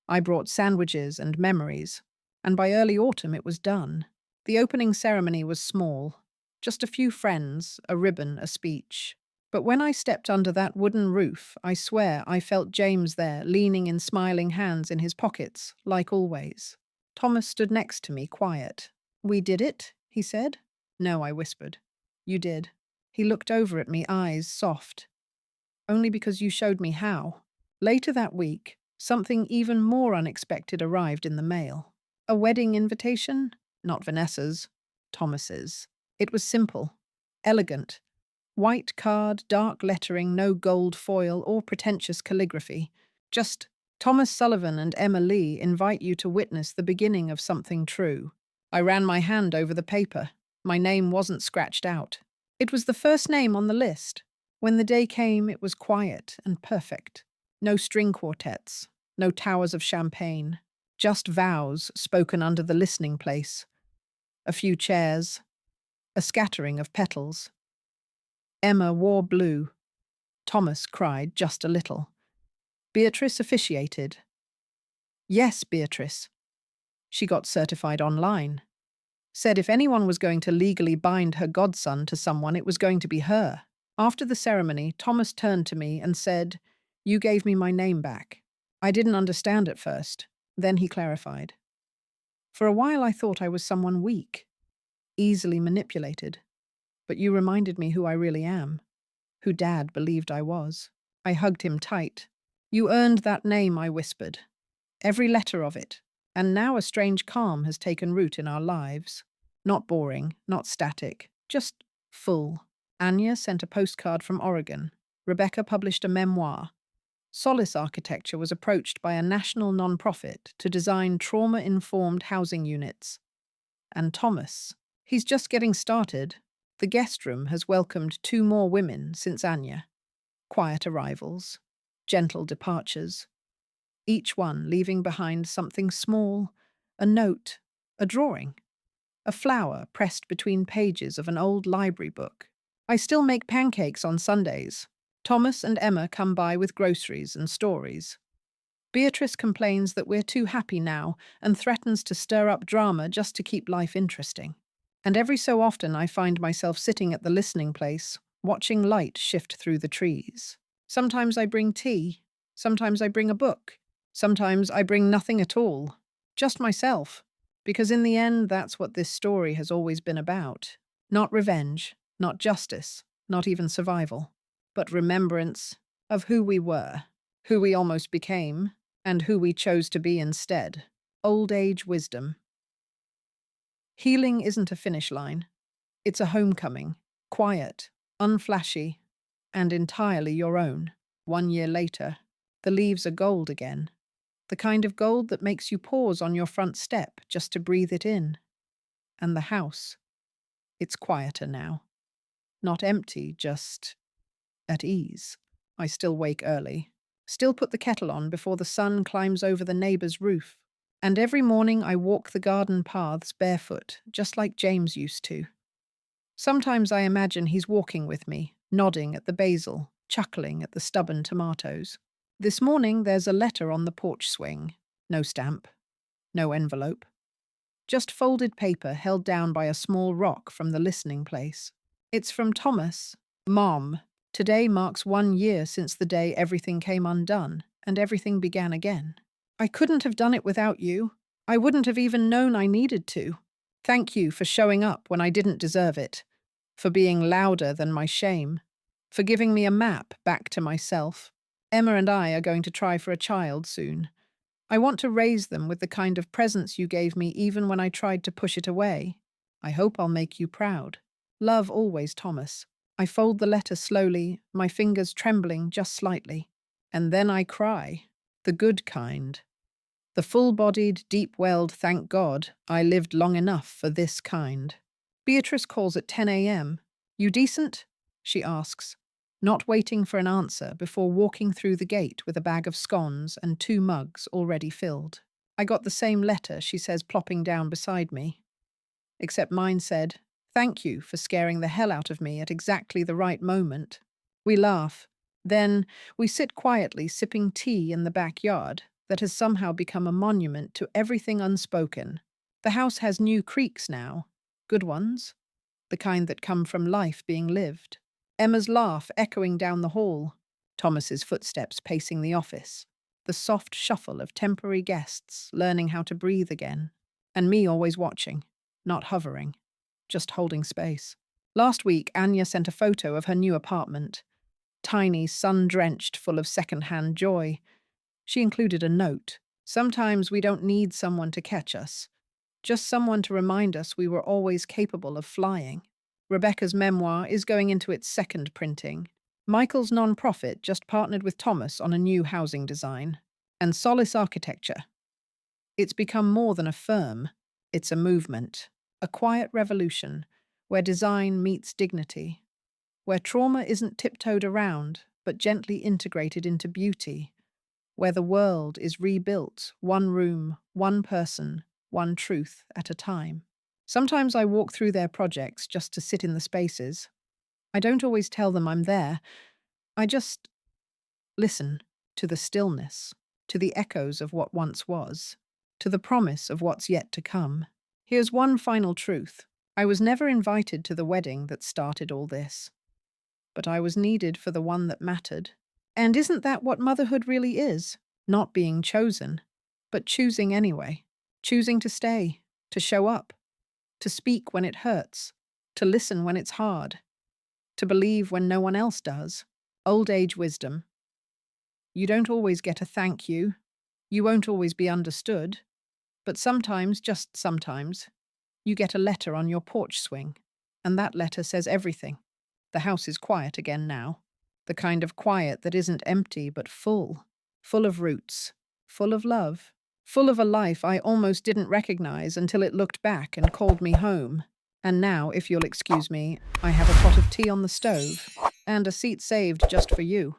I brought sandwiches and memories, and by early autumn it was done. The opening ceremony was small, just a few friends, a ribbon, a speech. But when I stepped under that wooden roof, I swear I felt James there, leaning in smiling hands in his pockets, like always. Thomas stood next to me, quiet. "We did it?" he said. "No," I whispered. "You did." He looked over at me, eyes soft. "Only because you showed me how." Later that week, something even more unexpected arrived in the mail. A wedding invitation? Not Vanessa's, Thomas's. It was simple, elegant. White card, dark lettering, no gold foil or pretentious calligraphy. Just, "Thomas Sullivan and Emma Lee invite you to witness the beginning of something true." I ran my hand over the paper. My name wasn't scratched out. It was the first name on the list. When the day came, it was quiet and perfect. No string quartets, no towers of champagne, just vows spoken under the listening place. A few chairs, a scattering of petals. Emma wore blue. Thomas cried just a little. Beatrice officiated. Yes, Beatrice. She got certified online. Said if anyone was going to legally bind her godson to someone, it was going to be her. After the ceremony, Thomas turned to me and said, "You gave me my name back." I didn't understand at first. Then he clarified. "For a while I thought I was someone weak, easily manipulated. But you reminded me who I really am, who Dad believed I was." I hugged him tight. "You earned that name," I whispered. "Every letter of it. And now a strange calm has taken root in our lives. Not boring, not static, just full." Anya sent a postcard from Oregon. Rebecca published a memoir. Solace Architecture was approached by a national nonprofit to design trauma-informed housing units. And Thomas, he's just getting started. The guest room has welcomed 2 more women since Anya. Quiet arrivals, gentle departures. Each one leaving behind something small, a note, a drawing, a flower pressed between pages of an old library book. I still make pancakes on Sundays. Thomas and Emma come by with groceries and stories. Beatrice complains that we're too happy now and threatens to stir up drama just to keep life interesting. And every so often I find myself sitting at the listening place, watching light shift through the trees. Sometimes I bring tea, sometimes I bring a book, sometimes I bring nothing at all, just myself, because in the end that's what this story has always been about. Not revenge, not justice, not even survival, but remembrance, of who we were, who we almost became, and who we chose to be instead. Old age wisdom. Healing isn't a finish line. It's a homecoming, quiet, unflashy, and entirely your own. 1 year later, the leaves are gold again. The kind of gold that makes you pause on your front step just to breathe it in. And the house, it's quieter now. Not empty, just at ease. I still wake early, still put the kettle on before the sun climbs over the neighbor's roof. And every morning I walk the garden paths barefoot, just like James used to. Sometimes I imagine he's walking with me, nodding at the basil, chuckling at the stubborn tomatoes. This morning there's a letter on the porch swing. No stamp, no envelope. Just folded paper held down by a small rock from the listening place. It's from Thomas. Mom, today marks 1 year since the day everything came undone and everything began again. I couldn't have done it without you. I wouldn't have even known I needed to. Thank you for showing up when I didn't deserve it, for being louder than my shame, for giving me a map back to myself. Emma and I are going to try for a child soon. I want to raise them with the kind of presence you gave me even when I tried to push it away. I hope I'll make you proud. Love always, Thomas. I fold the letter slowly, my fingers trembling just slightly. And then I cry. The good kind. The full-bodied, deep-welled thank God I lived long enough for this kind. Beatrice calls at 10 a.m. You decent? She asks, not waiting for an answer before walking through the gate with a bag of scones and 2 mugs already filled. I got the same letter, she says, plopping down beside me. Except mine said, thank you for scaring the hell out of me at exactly the right moment. We laugh. Then we sit quietly sipping tea in the backyard that has somehow become a monument to everything unspoken. The house has new creaks now. Good ones. The kind that come from life being lived. Emma's laugh echoing down the hall. Thomas's footsteps pacing the office. The soft shuffle of temporary guests learning how to breathe again. And me always watching, not hovering, just holding space. Last week, Anya sent a photo of her new apartment. Tiny, sun-drenched, full of second-hand joy. She included a note. Sometimes we don't need someone to catch us. Just someone to remind us we were always capable of flying. Rebecca's memoir is going into its 2nd printing. Michael's non-profit just partnered with Thomas on a new housing design. And Solace Architecture. It's become more than a firm. It's a movement. A quiet revolution, where design meets dignity. Where trauma isn't tiptoed around, but gently integrated into beauty. Where the world is rebuilt, one room, one person, one truth at a time. Sometimes I walk through their projects just to sit in the spaces. I don't always tell them I'm there. I just listen to the stillness, to the echoes of what once was, to the promise of what's yet to come. Here's one final truth. I was never invited to the wedding that started all this. But I was needed for the one that mattered. And isn't that what motherhood really is? Not being chosen, but choosing anyway. Choosing to stay, to show up, to speak when it hurts, to listen when it's hard, to believe when no one else does. Old age wisdom. You don't always get a thank you. You won't always be understood. But sometimes, just sometimes, you get a letter on your porch swing. And that letter says everything. The house is quiet again now. The kind of quiet that isn't empty but full. Full of roots. Full of love. Full of a life I almost didn't recognize until it looked back and called me home. And now, if you'll excuse me, I have a pot of tea on the stove and a seat saved just for you.